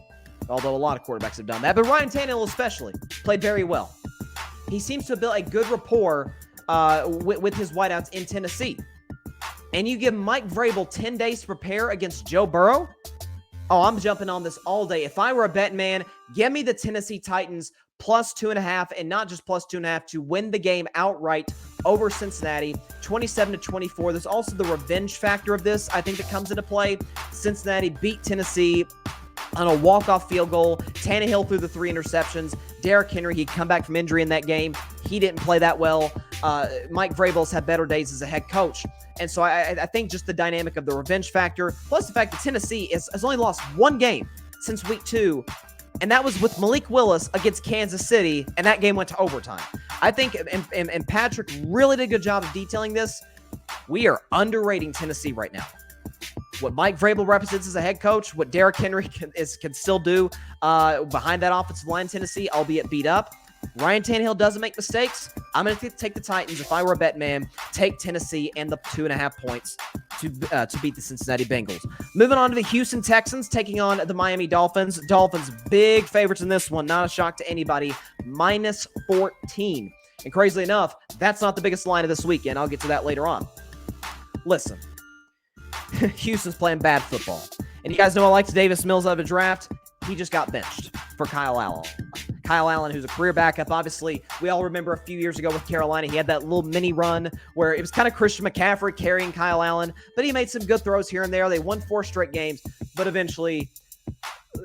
although a lot of quarterbacks have done that, but Ryan Tannehill especially played very well. He seems to have built a good rapport with his wideouts in Tennessee. And you give Mike Vrabel 10 days to prepare against Joe Burrow? Oh, I'm jumping on this all day. If I were a betting man, give me the Tennessee Titans +2.5, and not just +2.5, to win the game outright over Cincinnati, 27-24. There's also the revenge factor of this, I think, that comes into play. Cincinnati beat Tennessee on a walk-off field goal. Tannehill threw the 3 interceptions. Derrick Henry, he'd come back from injury in that game. He didn't play that well. Mike Vrabel's had better days as a head coach. And so I think just the dynamic of the revenge factor, plus the fact that Tennessee has only lost 1 game since week 2, and that was with Malik Willis against Kansas City, and that game went to overtime. I think, and Patrick really did a good job of detailing this, we are underrating Tennessee right now. What Mike Vrabel represents as a head coach, what Derrick Henry can still do behind that offensive line in Tennessee, albeit beat up. Ryan Tannehill doesn't make mistakes. I'm going to take the Titans. If I were a bet man, take Tennessee and the 2.5 points to beat the Cincinnati Bengals. Moving on to the Houston Texans taking on the Miami Dolphins. Dolphins big favorites in this one. Not a shock to anybody. -14. And crazily enough, that's not the biggest line of this weekend. I'll get to that later on. Listen. Houston's playing bad football. And you guys know I liked Davis Mills out of a draft. He just got benched for Kyle Allen. Kyle Allen, who's a career backup. Obviously, we all remember a few years ago with Carolina, he had that little mini run where it was kind of Christian McCaffrey carrying Kyle Allen, but he made some good throws here and there. They won 4 straight games, but eventually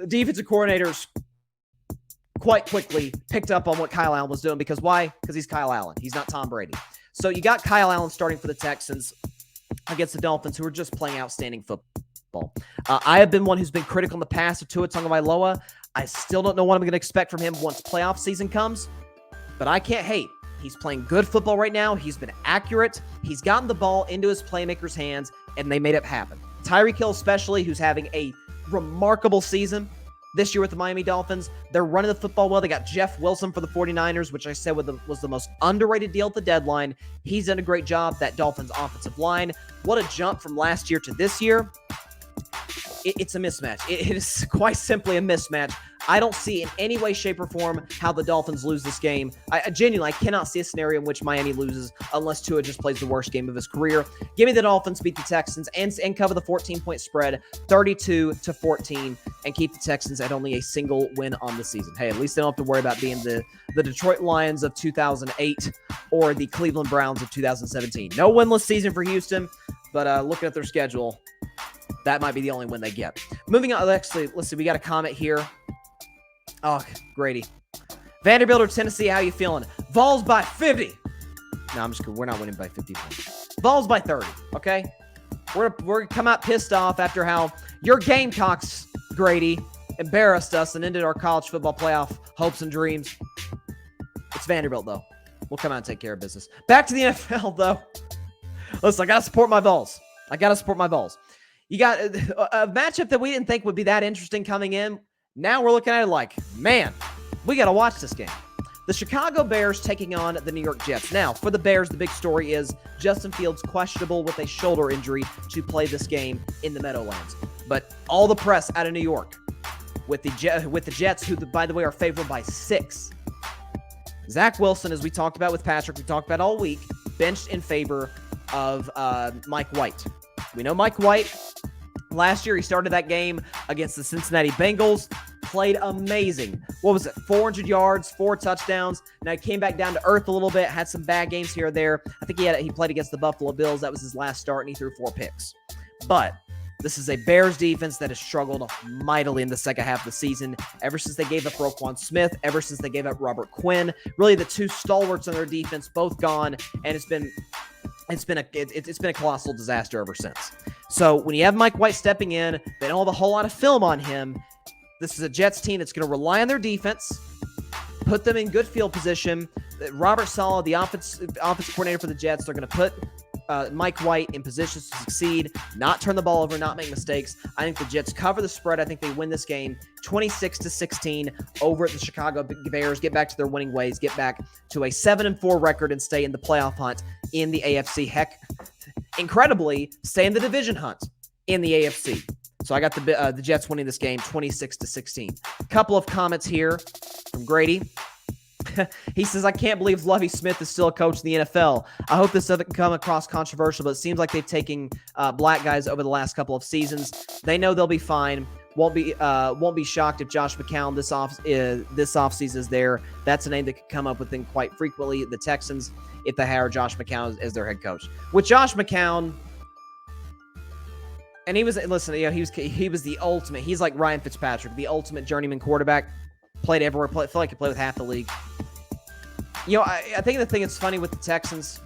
defensive coordinators quite quickly picked up on what Kyle Allen was doing. Because why? Because he's Kyle Allen. He's not Tom Brady. So you got Kyle Allen starting for the Texans against the Dolphins, who are just playing outstanding football. I have been one who's been critical in the past of Tua Tagovailoa. I still don't know what I'm going to expect from him once playoff season comes, but I can't hate. He's playing good football right now. He's been accurate. He's gotten the ball into his playmakers' hands, and they made it happen. Tyreek Hill especially, who's having a remarkable season. this year with the Miami Dolphins. They're running the football well. They got Jeff Wilson for the 49ers, which I said was the most underrated deal at the deadline. He's done a great job. That Dolphins offensive line. What a jump from last year to this year. It's a mismatch. It is quite simply a mismatch. I don't see in any way, shape, or form how the Dolphins lose this game. I genuinely cannot see a scenario in which Miami loses unless Tua just plays the worst game of his career. Give me the Dolphins beat the Texans and cover the 14-point spread, 32-14, and keep the Texans at only a single win on the season. Hey, at least they don't have to worry about being the Detroit Lions of 2008 or the Cleveland Browns of 2017. No winless season for Houston, but looking at their schedule, that might be the only win they get. Moving on, actually, let's see, we got a comment here. Oh, Grady. Vanderbilt or Tennessee, how you feeling? Vols by 50. No, I'm just kidding. We're not winning by 50 points. Vols by 30, okay? We're going to come out pissed off after how your Gamecocks, Grady, embarrassed us and ended our college football playoff hopes and dreams. It's Vanderbilt, though. We'll come out and take care of business. Back to the NFL, though. Listen, I got to support my Vols. You got a matchup that we didn't think would be that interesting coming in. Now we're looking at it like, man, we got to watch this game. The Chicago Bears taking on the New York Jets. Now, for the Bears, the big story is Justin Fields questionable with a shoulder injury to play this game in the Meadowlands. But all the press out of New York with the Jets, who, by the way, are favored by 6. Zach Wilson, as we talked about with Patrick, we talked about all week, benched in favor of Mike White. We know Mike White. Last year, he started that game against the Cincinnati Bengals, played amazing. What was it? 400 yards, 4 touchdowns. Now he came back down to earth a little bit, had some bad games here or there. I think he played against the Buffalo Bills. That was his last start, and he threw 4 picks. But this is a Bears defense that has struggled mightily in the second half of the season. Ever since they gave up Roquan Smith, ever since they gave up Robert Quinn, really the 2 stalwarts on their defense, both gone, and it's been a colossal disaster ever since. So when you have Mike White stepping in, they don't have a whole lot of film on him. This is a Jets team that's going to rely on their defense, put them in good field position. Robert Saleh, the offense coordinator for the Jets, they're going to put Mike White in positions to succeed, not turn the ball over, not make mistakes. I think the Jets cover the spread. I think they win this game 26-16 over at the Chicago Bears, get back to their winning ways, get back to a 7-4 record and stay in the playoff hunt in the AFC. Heck, incredibly, stay in the division hunt in the AFC. So I got the Jets winning this game 26-16. Couple of comments here from Grady. He says, I can't believe Lovie Smith is still a coach in the NFL. I hope this doesn't come across controversial, but it seems like they've taken black guys over the last couple of seasons. They know they'll be fine. Won't be shocked if Josh McCown this offseason is there. That's a name that could come up within quite frequently. The Texans, if they hire Josh McCown as their head coach. With Josh McCown, and he was the ultimate. He's like Ryan Fitzpatrick, the ultimate journeyman quarterback. Played everywhere. Felt like he played with half the league. I think the thing that's funny with the Texans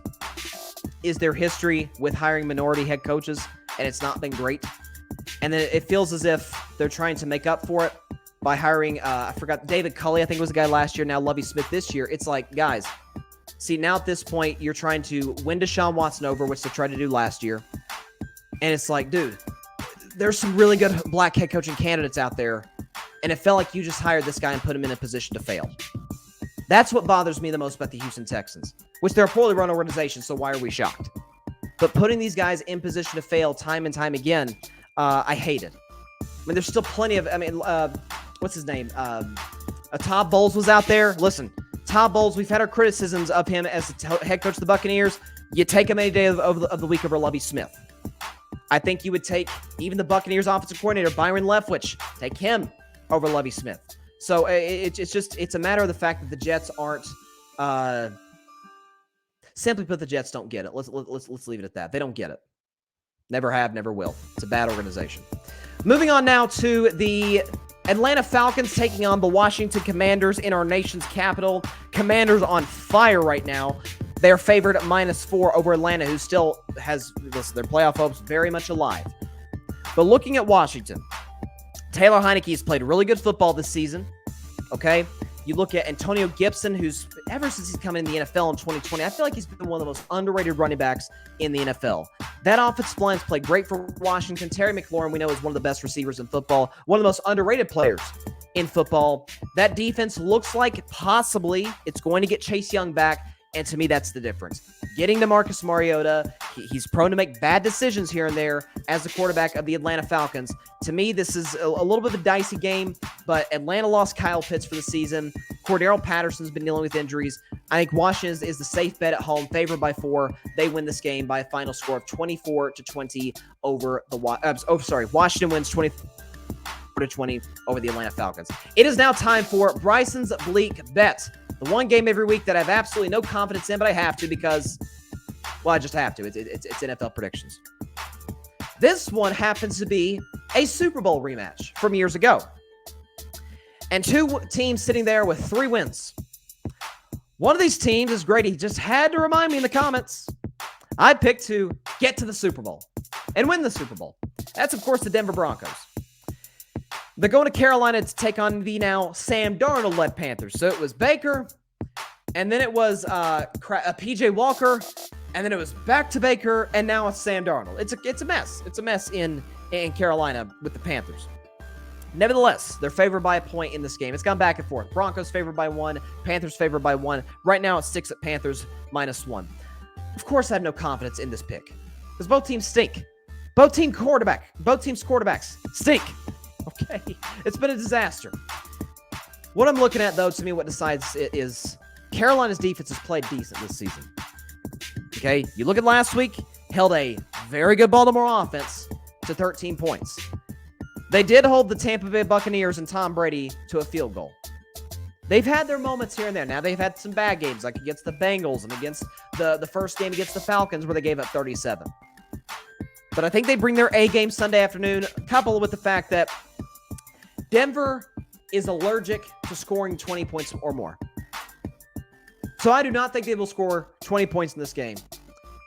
is their history with hiring minority head coaches, and it's not been great. And then it feels as if they're trying to make up for it by hiring, I forgot, David Culley, I think was the guy last year, now Lovie Smith this year. It's like, guys, see, now at this point, you're trying to win Deshaun Watson over, which they tried to do last year. And it's like, dude, there's some really good black head coaching candidates out there, and it felt like you just hired this guy and put him in a position to fail. That's what bothers me the most about the Houston Texans, which they're a poorly run organization, so why are we shocked? But putting these guys in position to fail time and time again, I hate it. I mean, there's still plenty of, what's his name? Todd Bowles was out there. Listen, Todd Bowles, we've had our criticisms of him as the head coach of the Buccaneers. You take him any day of the week over Lovie Smith. I think you would take even the Buccaneers offensive coordinator, Byron Leftwich, take him over Lovie Smith. So it's a matter of the fact that the Jets aren't, simply put, the Jets don't get it. Let's leave it at that. They don't get it. Never have, never will. It's a bad organization. Moving on now to the Atlanta Falcons taking on the Washington Commanders in our nation's capital. Commanders on fire right now. They're favored at -4 over Atlanta, who still has their playoff hopes very much alive. But looking at Washington, Taylor Heineke has played really good football this season, okay? You look at Antonio Gibson, who's, ever since he's come in the NFL in 2020, I feel like he's been one of the most underrated running backs in the NFL. That offensive line's played great for Washington. Terry McLaurin, we know, is one of the best receivers in football, one of the most underrated players in football. That defense looks like possibly it's going to get Chase Young back, and to me, that's the difference. Getting to Marcus Mariota, he's prone to make bad decisions here and there as the quarterback of the Atlanta Falcons. To me, this is a little bit of a dicey game, but Atlanta lost Kyle Pitts for the season. Cordero Patterson's been dealing with injuries. I think Washington is the safe bet at home, favored by 4. They win this game by a final score of 24-20 over the Washington wins 24-20 over the Atlanta Falcons. It is now time for Bryson's Bleak Bet. The one game every week that I have absolutely no confidence in, but I have to because, well, I just have to. It's NFL predictions. This one happens to be a Super Bowl rematch from years ago. And 2 teams sitting there with 3 wins. One of these teams is great. He just had to remind me in the comments. I picked to get to the Super Bowl and win the Super Bowl. That's, of course, the Denver Broncos. They're going to Carolina to take on the now Sam Darnold-led Panthers. So it was Baker, and then it was P.J. Walker, and then it was back to Baker, and now it's Sam Darnold. It's a mess. It's a mess in Carolina with the Panthers. Nevertheless, they're favored by a point in this game. It's gone back and forth. Broncos favored by 1, Panthers favored by 1. Right now it sticks at Panthers -1. Of course, I have no confidence in this pick because both teams stink. Both teams' quarterbacks stink. Okay, it's been a disaster. What I'm looking at, though, to me, what decides it is Carolina's defense has played decent this season. Okay, you look at last week, held a very good Baltimore offense to 13 points. They did hold the Tampa Bay Buccaneers and Tom Brady to a field goal. They've had their moments here and there. Now they've had some bad games, like against the Bengals and against the first game against the Falcons where they gave up 37. But I think they bring their A game Sunday afternoon, coupled with the fact that Denver is allergic to scoring 20 points or more. So I do not think they will score 20 points in this game.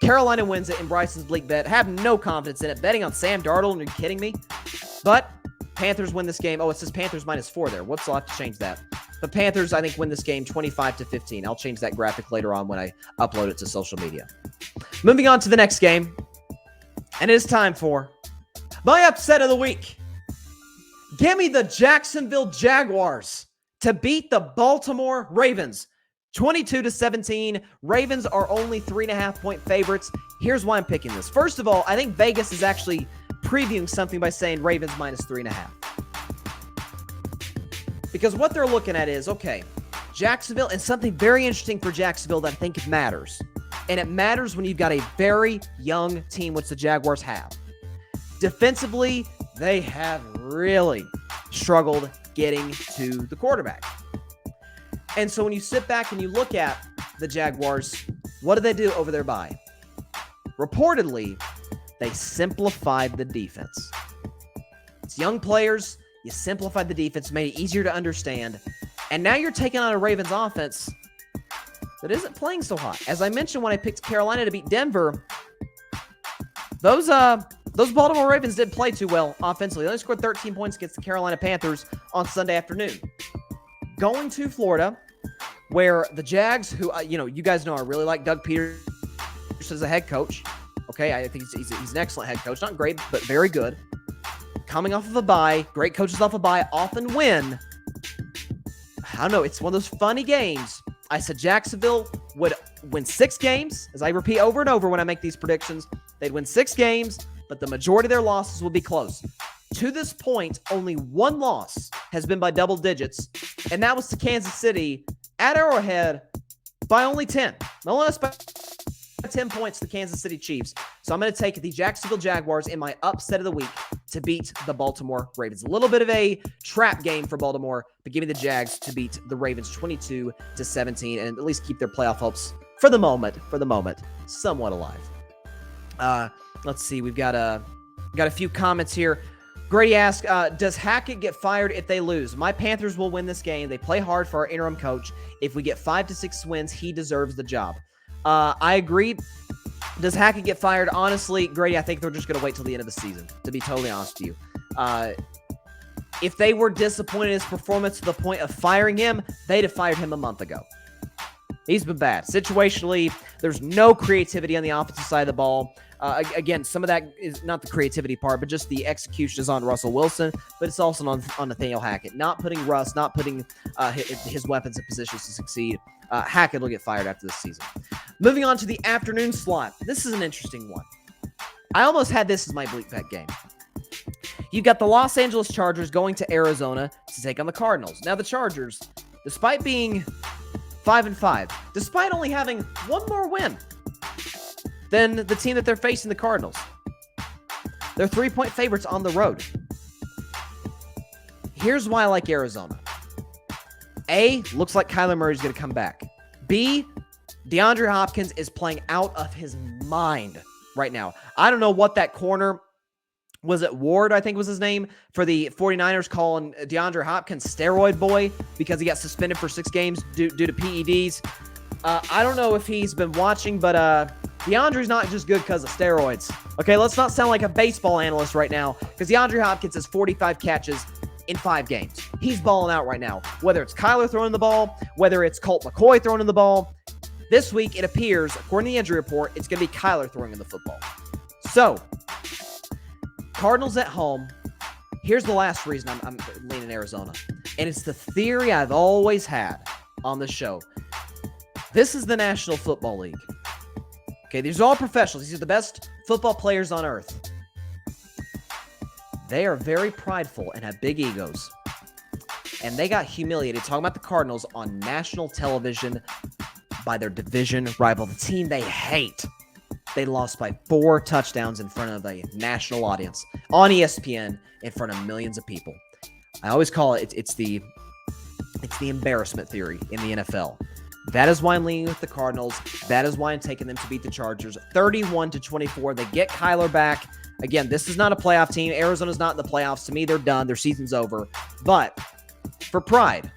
Carolina wins it in Bryson's Bleak Bet. Have no confidence in it. Betting on Sam Darnold, are you kidding me? But Panthers win this game. Oh, it says Panthers -4 there. Whoops, I'll have to change that. But Panthers, I think, win this game 25-15. I'll change that graphic later on when I upload it to social media. Moving on to the next game. And it is time for my upset of the week. Give me the Jacksonville Jaguars to beat the Baltimore Ravens. 22-17. Ravens are only 3.5-point favorites. Here's why I'm picking this. First of all, I think Vegas is actually previewing something by saying Ravens -3.5. Because what they're looking at is, okay, Jacksonville, and something very interesting for Jacksonville that I think matters. And it matters when you've got a very young team, which the Jaguars have. Defensively, they have really struggled getting to the quarterback. And so when you sit back and you look at the Jaguars, what do they do over their bye? Reportedly, they simplified the defense. It's young players. You simplified the defense, made it easier to understand. And now you're taking on a Ravens offense that isn't playing so hot. As I mentioned when I picked Carolina to beat Denver, those Baltimore Ravens didn't play too well offensively. They only scored 13 points against the Carolina Panthers on Sunday afternoon. Going to Florida, where the Jags, who, you guys know I really like Doug Peters as a head coach. Okay, I think he's an excellent head coach. Not great, but very good. Coming off of a bye, great coaches off a bye often win. I don't know, it's one of those funny games. I said Jacksonville would win 6 games, as I repeat over and over when I make these predictions. They'd win 6 games, but the majority of their losses will be close. To this point, only 1 loss has been by double digits, and that was to Kansas City at Arrowhead by only 10. No less by 10 points to the Kansas City Chiefs. So I'm going to take the Jacksonville Jaguars in my upset of the week to beat the Baltimore Ravens. A little bit of a trap game for Baltimore, but give me the Jags to beat the Ravens 22-17 and at least keep their playoff hopes for the moment, somewhat alive. Let's see. We've got a few comments here. Grady asked, does Hackett get fired if they lose? My Panthers will win this game. They play hard for our interim coach. If we get 5 to 6 wins, he deserves the job. I agree. Does Hackett get fired? Honestly, Grady, I think they're just going to wait till the end of the season, to be totally honest with you. If they were disappointed in his performance to the point of firing him, they'd have fired him a month ago. He's been bad. Situationally, there's no creativity on the offensive side of the ball. Again, some of that is not the creativity part, but just the execution is on Russell Wilson, but it's also on Nathaniel Hackett. Not putting Russ, not putting his weapons in positions to succeed. Hackett will get fired after this season. Moving on to the afternoon slot. This is an interesting one. I almost had this as my Bleak bet game. You've got the Los Angeles Chargers going to Arizona to take on the Cardinals. Now, the Chargers, despite being 5-5, despite only having one more win than the team that they're facing, the Cardinals, they're 3-point favorites on the road. Here's why I like Arizona. A, looks like Kyler Murray's going to come back. B, DeAndre Hopkins is playing out of his mind right now. I don't know what that corner, was it Ward, I think was his name, for the 49ers calling DeAndre Hopkins steroid boy because he got suspended for 6 games due to PEDs. I don't know if he's been watching, but DeAndre's not just good because of steroids. Okay, let's not sound like a baseball analyst right now, because DeAndre Hopkins has 45 catches in 5 games. He's balling out right now. Whether it's Kyler throwing the ball, whether it's Colt McCoy throwing in the ball, this week it appears, according to the injury report, it's going to be Kyler throwing in the football. So, Cardinals at home. Here's the last reason I'm leaning Arizona. And it's the theory I've always had on the show. This is the National Football League. Okay, these are all professionals. These are the best football players on earth. They are very prideful and have big egos. And they got humiliated, talking about the Cardinals, on national television by their division rival, the team they hate. They lost by 4 touchdowns in front of a national audience on ESPN in front of millions of people. I always call it, it's the embarrassment theory in the NFL. That is why I'm leaning with the Cardinals. That is why I'm taking them to beat the Chargers 31-24. They get Kyler back. Again, this is not a playoff team. Arizona's not in the playoffs. To me, they're done. Their season's over. But for pride,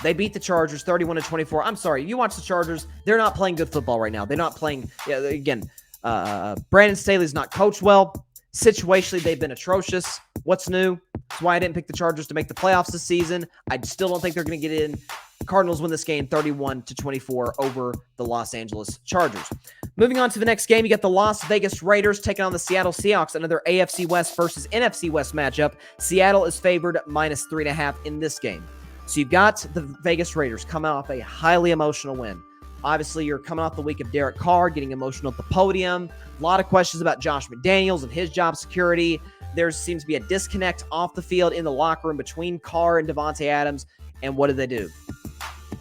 they beat the Chargers 31-24. I'm sorry, you watch the Chargers. They're not playing good football right now. They're not playing. Again, Brandon Staley's not coached well. Situationally, they've been atrocious. What's new? That's why I didn't pick the Chargers to make the playoffs this season. I still don't think they're going to get in. Cardinals win this game 31-24 over the Los Angeles Chargers. Moving on to the next game, you got the Las Vegas Raiders taking on the Seattle Seahawks, another AFC West versus NFC West matchup. Seattle is favored -3.5 in this game. So you've got the Vegas Raiders coming off a highly emotional win. Obviously, you're coming off the week of Derek Carr getting emotional at the podium. A lot of questions about Josh McDaniels and his job security. There seems to be a disconnect off the field in the locker room between Carr and Devontae Adams. And what do?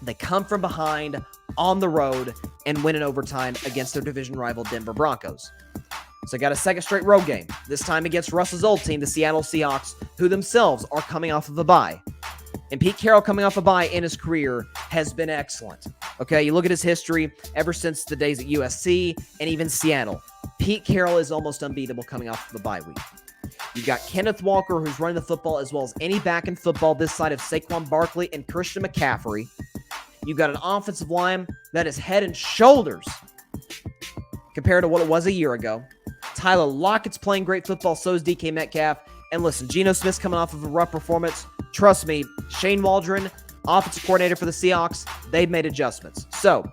They come from behind on the road and win in overtime against their division rival Denver Broncos. So got a second straight road game, this time against Russ's old team, the Seattle Seahawks, who themselves are coming off of a bye. And Pete Carroll coming off a bye in his career has been excellent. Okay, you look at his history ever since the days at USC and even Seattle. Pete Carroll is almost unbeatable coming off of the bye week. You've got Kenneth Walker, who's running the football as well as any back in football this side of Saquon Barkley and Christian McCaffrey. You've got an offensive line that is head and shoulders compared to what it was a year ago. Tyler Lockett's playing great football, so is DK Metcalf. And listen, Geno Smith's coming off of a rough performance. Trust me, Shane Waldron, offensive coordinator for the Seahawks, they've made adjustments. So,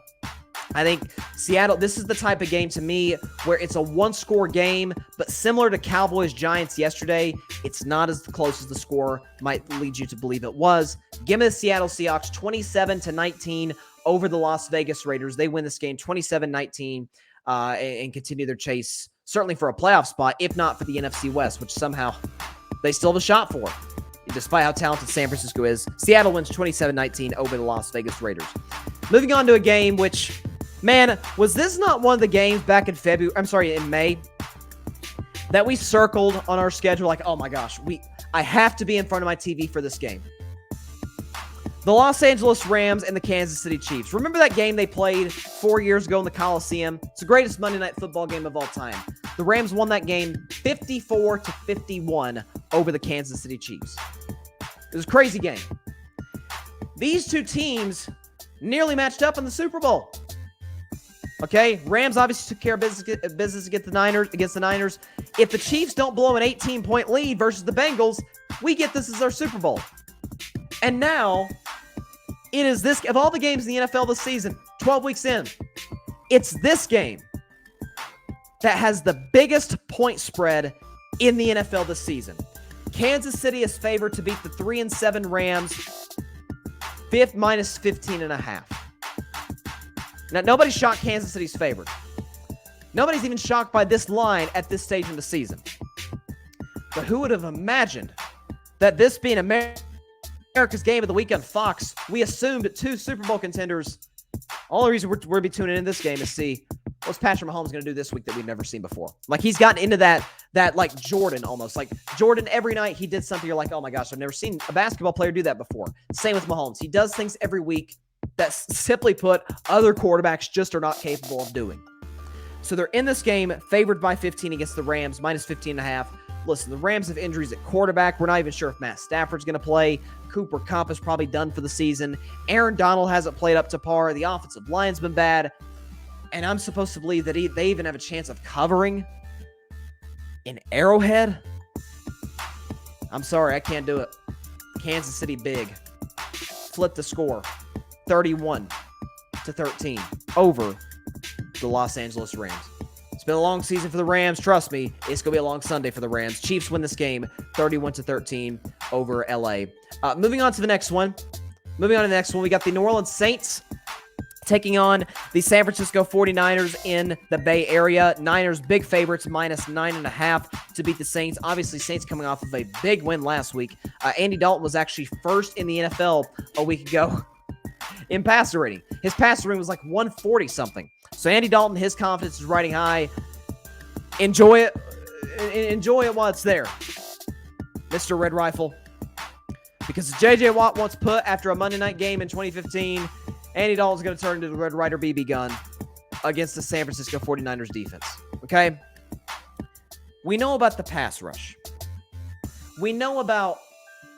I think Seattle, this is the type of game to me where it's a one-score game, but similar to Cowboys-Giants yesterday, it's not as close as the score might lead you to believe it was. Give me the Seattle Seahawks 27-19 over the Las Vegas Raiders. They win this game 27-19 and continue their chase, certainly for a playoff spot, if not for the NFC West, which somehow they still have a shot for. Despite how talented San Francisco is, Seattle wins 27-19 over the Las Vegas Raiders. Moving on to a game which, man, was this not one of the games back in May that we circled on our schedule like, oh my gosh, I have to be in front of my TV for this game. The Los Angeles Rams and the Kansas City Chiefs. Remember that game they played 4 years ago in the Coliseum? It's the greatest Monday Night Football game of all time. The Rams won that game 54-51 over the Kansas City Chiefs. It was a crazy game. These two teams nearly matched up in the Super Bowl. Okay, Rams obviously took care of business against the Niners. If the Chiefs don't blow an 18-point lead versus the Bengals, we get this as our Super Bowl. And now, it is this, of all the games in the NFL this season, 12 weeks in. It's this game that has the biggest point spread in the NFL this season. Kansas City is favored to beat the 3-7 Rams, minus 15.5. Now, nobody's shocked Kansas City's favored. Nobody's even shocked by this line at this stage in the season. But who would have imagined that this being America's game of the week on Fox, we assumed 2 Super Bowl contenders. All the reason we're going to be tuning in this game is to see what's Patrick Mahomes going to do this week that we've never seen before. Like, he's gotten into that like Jordan almost. Like, Jordan, every night he did something, you're like, oh my gosh, I've never seen a basketball player do that before. Same with Mahomes. He does things every week that, simply put, other quarterbacks just are not capable of doing. So they're in this game, favored by 15 against the Rams, minus 15.5. Listen, the Rams have injuries at quarterback. We're not even sure if Matt Stafford's going to play. Cooper Kupp is probably done for the season. Aaron Donald hasn't played up to par. The offensive line's been bad. And I'm supposed to believe that they even have a chance of covering in Arrowhead. I'm sorry, I can't do it. Kansas City big. Flip the score. 31-13 over the Los Angeles Rams. It's been a long season for the Rams. Trust me, it's going to be a long Sunday for the Rams. Chiefs win this game 31-13 over LA. Moving on to the next one. We got the New Orleans Saints taking on the San Francisco 49ers in the Bay Area. Niners big favorites, minus 9.5 to beat the Saints. Obviously, Saints coming off of a big win last week. Andy Dalton was actually first in the NFL a week ago in passer rating. His passer rating was like 140-something. So Andy Dalton, his confidence is riding high. Enjoy it. Enjoy it while it's there, Mr. Red Rifle. Because J.J. Watt once put after a Monday night game in 2015, Andy Dalton's going to turn into the Red Ryder BB gun against the San Francisco 49ers defense. Okay? We know about the pass rush. We know about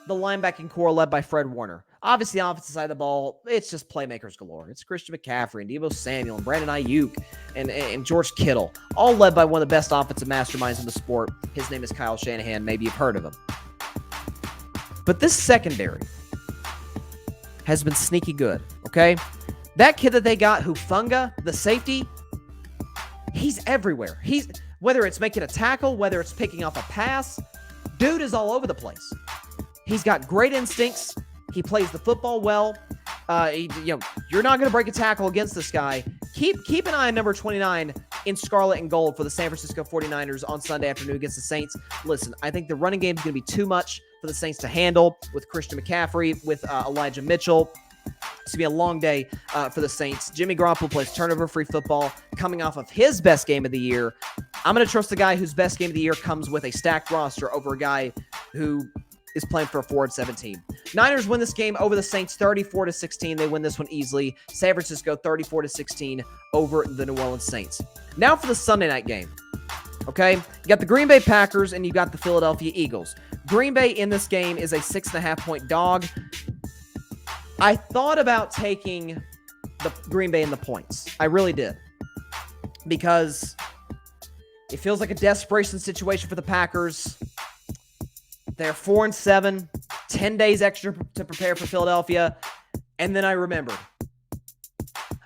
the linebacking core led by Fred Warner. Obviously, the offensive side of the ball, it's just playmakers galore. It's Christian McCaffrey and Deebo Samuel and Brandon Ayuk and George Kittle, all led by one of the best offensive masterminds in the sport. His name is Kyle Shanahan. Maybe you've heard of him. But this secondary has been sneaky good, okay? That kid that they got, Hufanga, the safety, he's everywhere. Whether it's making a tackle, whether it's picking off a pass, dude is all over the place. He's got great instincts. He plays the football well. You're not going to break a tackle against this guy. Keep an eye on number 29 in scarlet and gold for the San Francisco 49ers on Sunday afternoon against the Saints. Listen, I think the running game is going to be too much for the Saints to handle with Christian McCaffrey, with Elijah Mitchell. It's going to be a long day for the Saints. Jimmy Garoppolo plays turnover-free football coming off of his best game of the year. I'm going to trust the guy whose best game of the year comes with a stacked roster over a guy who is playing for a 4-17. Niners win this game over the Saints 34-16. They win this one easily. San Francisco 34-16 over the New Orleans Saints. Now for the Sunday night game. Okay? You got the Green Bay Packers and you got the Philadelphia Eagles. Green Bay in this game is a 6.5-point dog. I thought about taking the Green Bay in the points. I really did. Because it feels like a desperation situation for the Packers. They're 4-7, 10 days extra to prepare for Philadelphia. And then I remembered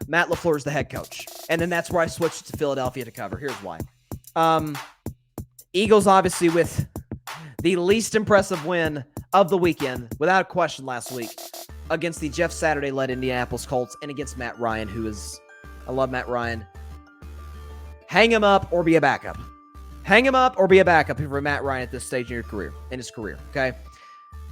Matt LaFleur is the head coach. And then that's where I switched to Philadelphia to cover. Here's why. Eagles, obviously, with the least impressive win of the weekend, without a question last week, against the Jeff Saturday-led Indianapolis Colts and against Matt Ryan, I love Matt Ryan. Hang him up or be a backup. Hang him up or be a backup for Matt Ryan at this stage in his career, okay?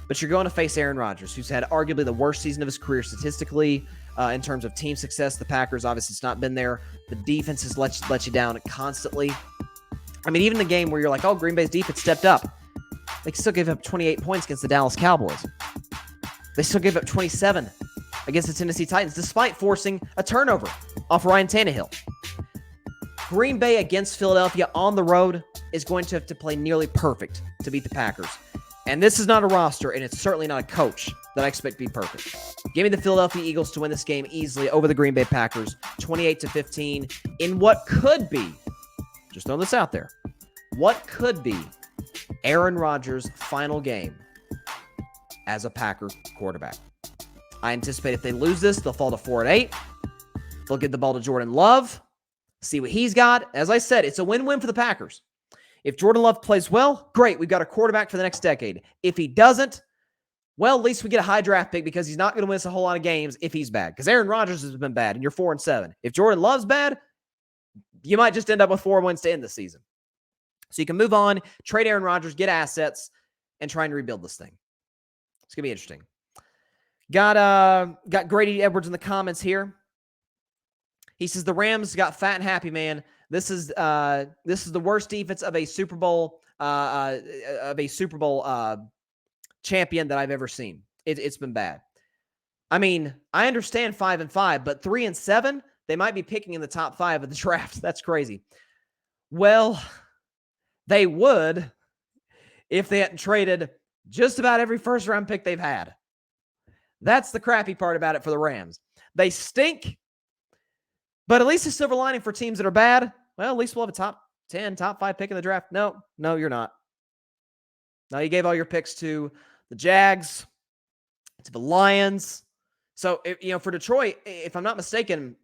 But you're going to face Aaron Rodgers, who's had arguably the worst season of his career statistically in terms of team success. The Packers, obviously, it's not been there. The defense has let you down constantly. I mean, even the game where you're like, oh, Green Bay's defense stepped up. They still gave up 28 points against the Dallas Cowboys. They still gave up 27 against the Tennessee Titans, despite forcing a turnover off Ryan Tannehill. Green Bay against Philadelphia on the road is going to have to play nearly perfect to beat the Packers. And this is not a roster, and it's certainly not a coach that I expect to be perfect. Give me the Philadelphia Eagles to win this game easily over the Green Bay Packers, 28-15, in what could be, just throw this out there, what could be Aaron Rodgers' final game as a Packer quarterback. I anticipate if they lose this, they'll fall to 4-8. They'll give the ball to Jordan Love, see what he's got. As I said, it's a win-win for the Packers. If Jordan Love plays well, great. We've got a quarterback for the next decade. If he doesn't, well, at least we get a high draft pick because he's not going to win us a whole lot of games if he's bad. Because Aaron Rodgers has been bad, and you're 4-7. If Jordan Love's bad, you might just end up with 4 wins to end the season. So you can move on, trade Aaron Rodgers, get assets, and try and rebuild this thing. It's going to be interesting. Got Grady Edwards in the comments here. He says the Rams got fat and happy, man. This is the worst defense of a Super Bowl champion that I've ever seen. It's been bad. I mean, I understand 5-5, but 3-7, they might be picking in the top 5 of the draft. That's crazy. Well, they would if they hadn't traded just about every first-round pick they've had. That's the crappy part about it for the Rams. They stink, but at least a silver lining for teams that are bad. Well, at least we'll have a top 10, top 5 pick in the draft. No, you're not. Now, you gave all your picks to the Jags, to the Lions. So, for Detroit, if I'm not mistaken,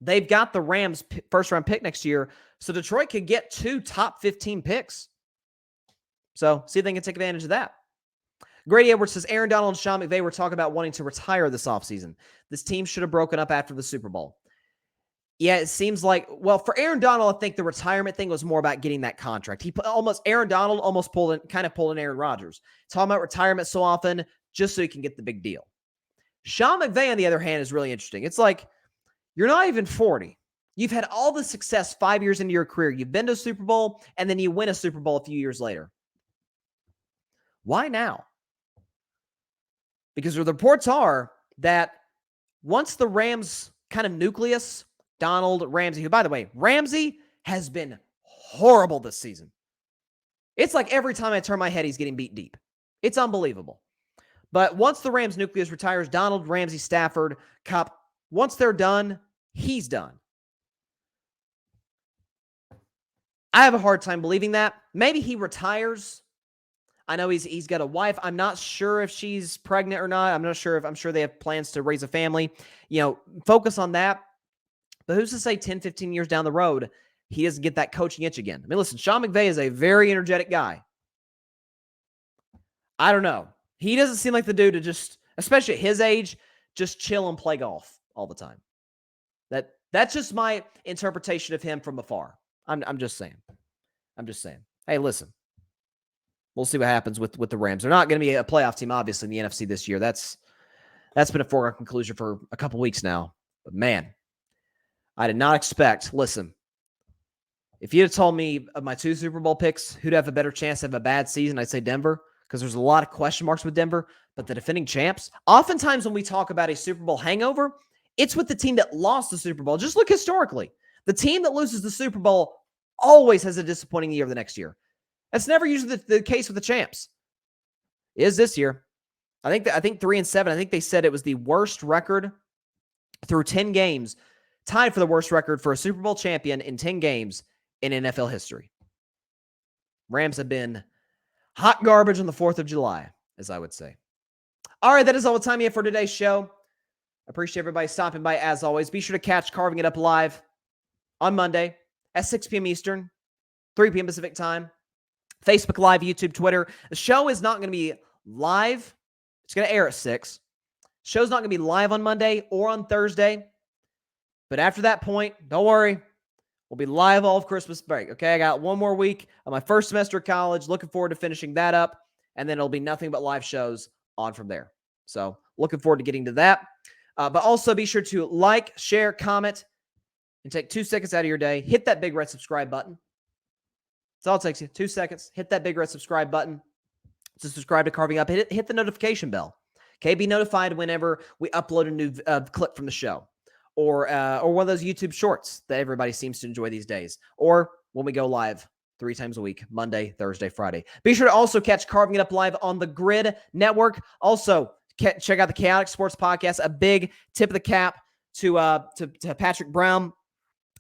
they've got the Rams first-round pick next year, so Detroit could get 2 top 15 picks. So, see if they can take advantage of that. Grady Edwards says, Aaron Donald and Sean McVay were talking about wanting to retire this offseason. This team should have broken up after the Super Bowl. Yeah, it seems like, well, for Aaron Donald, I think the retirement thing was more about getting that contract. Aaron Donald almost pulled an Aaron Rodgers. Talking about retirement so often just so he can get the big deal. Sean McVay, on the other hand, is really interesting. It's like, you're not even 40. You've had all the success 5 years into your career. You've been to a Super Bowl, and then you win a Super Bowl a few years later. Why now? Because the reports are that once the Rams kind of nucleus, Donald, Ramsey, who, by the way, Ramsey has been horrible this season. It's like every time I turn my head, he's getting beat deep. It's unbelievable. But once the Rams nucleus retires, Donald, Ramsey, Stafford, Kupp, once they're done, he's done. I have a hard time believing that. Maybe he retires. I know he's got a wife. I'm not sure if she's pregnant or not. I'm sure they have plans to raise a family. Focus on that. But who's to say 10, 15 years down the road, he doesn't get that coaching itch again? I mean, listen, Sean McVay is a very energetic guy. I don't know. He doesn't seem like the dude to just, especially at his age, just chill and play golf all the time. That's just my interpretation of him from afar. I'm just saying. Hey, listen. We'll see what happens with the Rams. They're not going to be a playoff team, obviously, in the NFC this year. That's been a foregone conclusion for a couple weeks now. But, man, I did not expect. Listen, if you had told me of my 2 Super Bowl picks, who'd have a better chance to have a bad season, I'd say Denver, because there's a lot of question marks with Denver. But the defending champs, oftentimes when we talk about a Super Bowl hangover, it's with the team that lost the Super Bowl. Just look historically. The team that loses the Super Bowl always has a disappointing year the next year. That's never usually the case with the champs. It is this year. I think 3-7. I think they said it was the worst record through 10 games, tied for the worst record for a Super Bowl champion in 10 games in NFL history. Rams have been hot garbage on the 4th of July, as I would say. All right, that is all the time we have for today's show. I appreciate everybody stopping by as always. Be sure to catch Carving It Up live on Monday at 6 p.m. Eastern, 3 p.m. Pacific time. Facebook Live, YouTube, Twitter. The show is not going to be live. It's going to air at 6. Show's not going to be live on Monday or on Thursday. But after that point, don't worry. We'll be live all of Christmas break. Okay, I got one more week of my first semester of college. Looking forward to finishing that up. And then it'll be nothing but live shows on from there. So looking forward to getting to that. But also be sure to like, share, comment, and take 2 seconds out of your day. Hit that big red subscribe button. That's all it takes you. 2 seconds. Hit that big red subscribe button to subscribe to Carving Up. Hit the notification bell. Okay, be notified whenever we upload a new clip from the show, or one of those YouTube shorts that everybody seems to enjoy these days, or when we go live 3 times a week, Monday, Thursday, Friday. Be sure to also catch Carving It Up live on the Grid Network. Also, check out the Khaotic Sports Podcast. A big tip of the cap to Patrick Brown,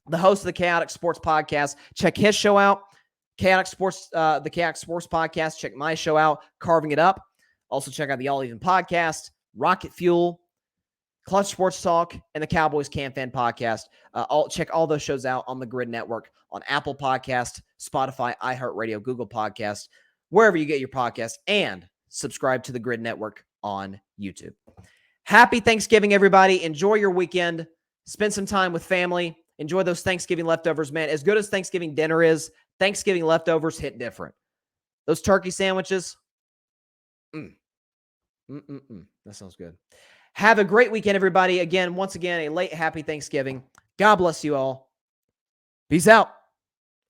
the host of the Khaotic Sports Podcast. Check his show out. Khaotic Sports, the Khaotic Sports Podcast. Check my show out, Carving It Up. Also check out the All Even Podcast, Rocket Fuel, Clutch Sports Talk, and the Cowboys Can Fan Podcast. Check all those shows out on the Grid Network, on Apple Podcast, Spotify, iHeartRadio, Google Podcast, wherever you get your podcasts, and subscribe to the Grid Network on YouTube. Happy Thanksgiving, everybody. Enjoy your weekend. Spend some time with family. Enjoy those Thanksgiving leftovers, man. As good as Thanksgiving dinner is, Thanksgiving leftovers hit different. Those turkey sandwiches, that sounds good. Have a great weekend, everybody. Again, once again, a late happy Thanksgiving. God bless you all. Peace out.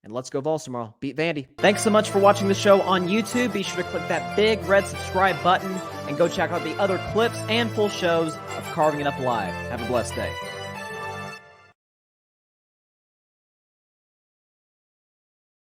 And let's go Vols tomorrow. Beat Vandy. Thanks so much for watching the show on YouTube. Be sure to click that big red subscribe button and go check out the other clips and full shows of Carving It Up Live. Have a blessed day.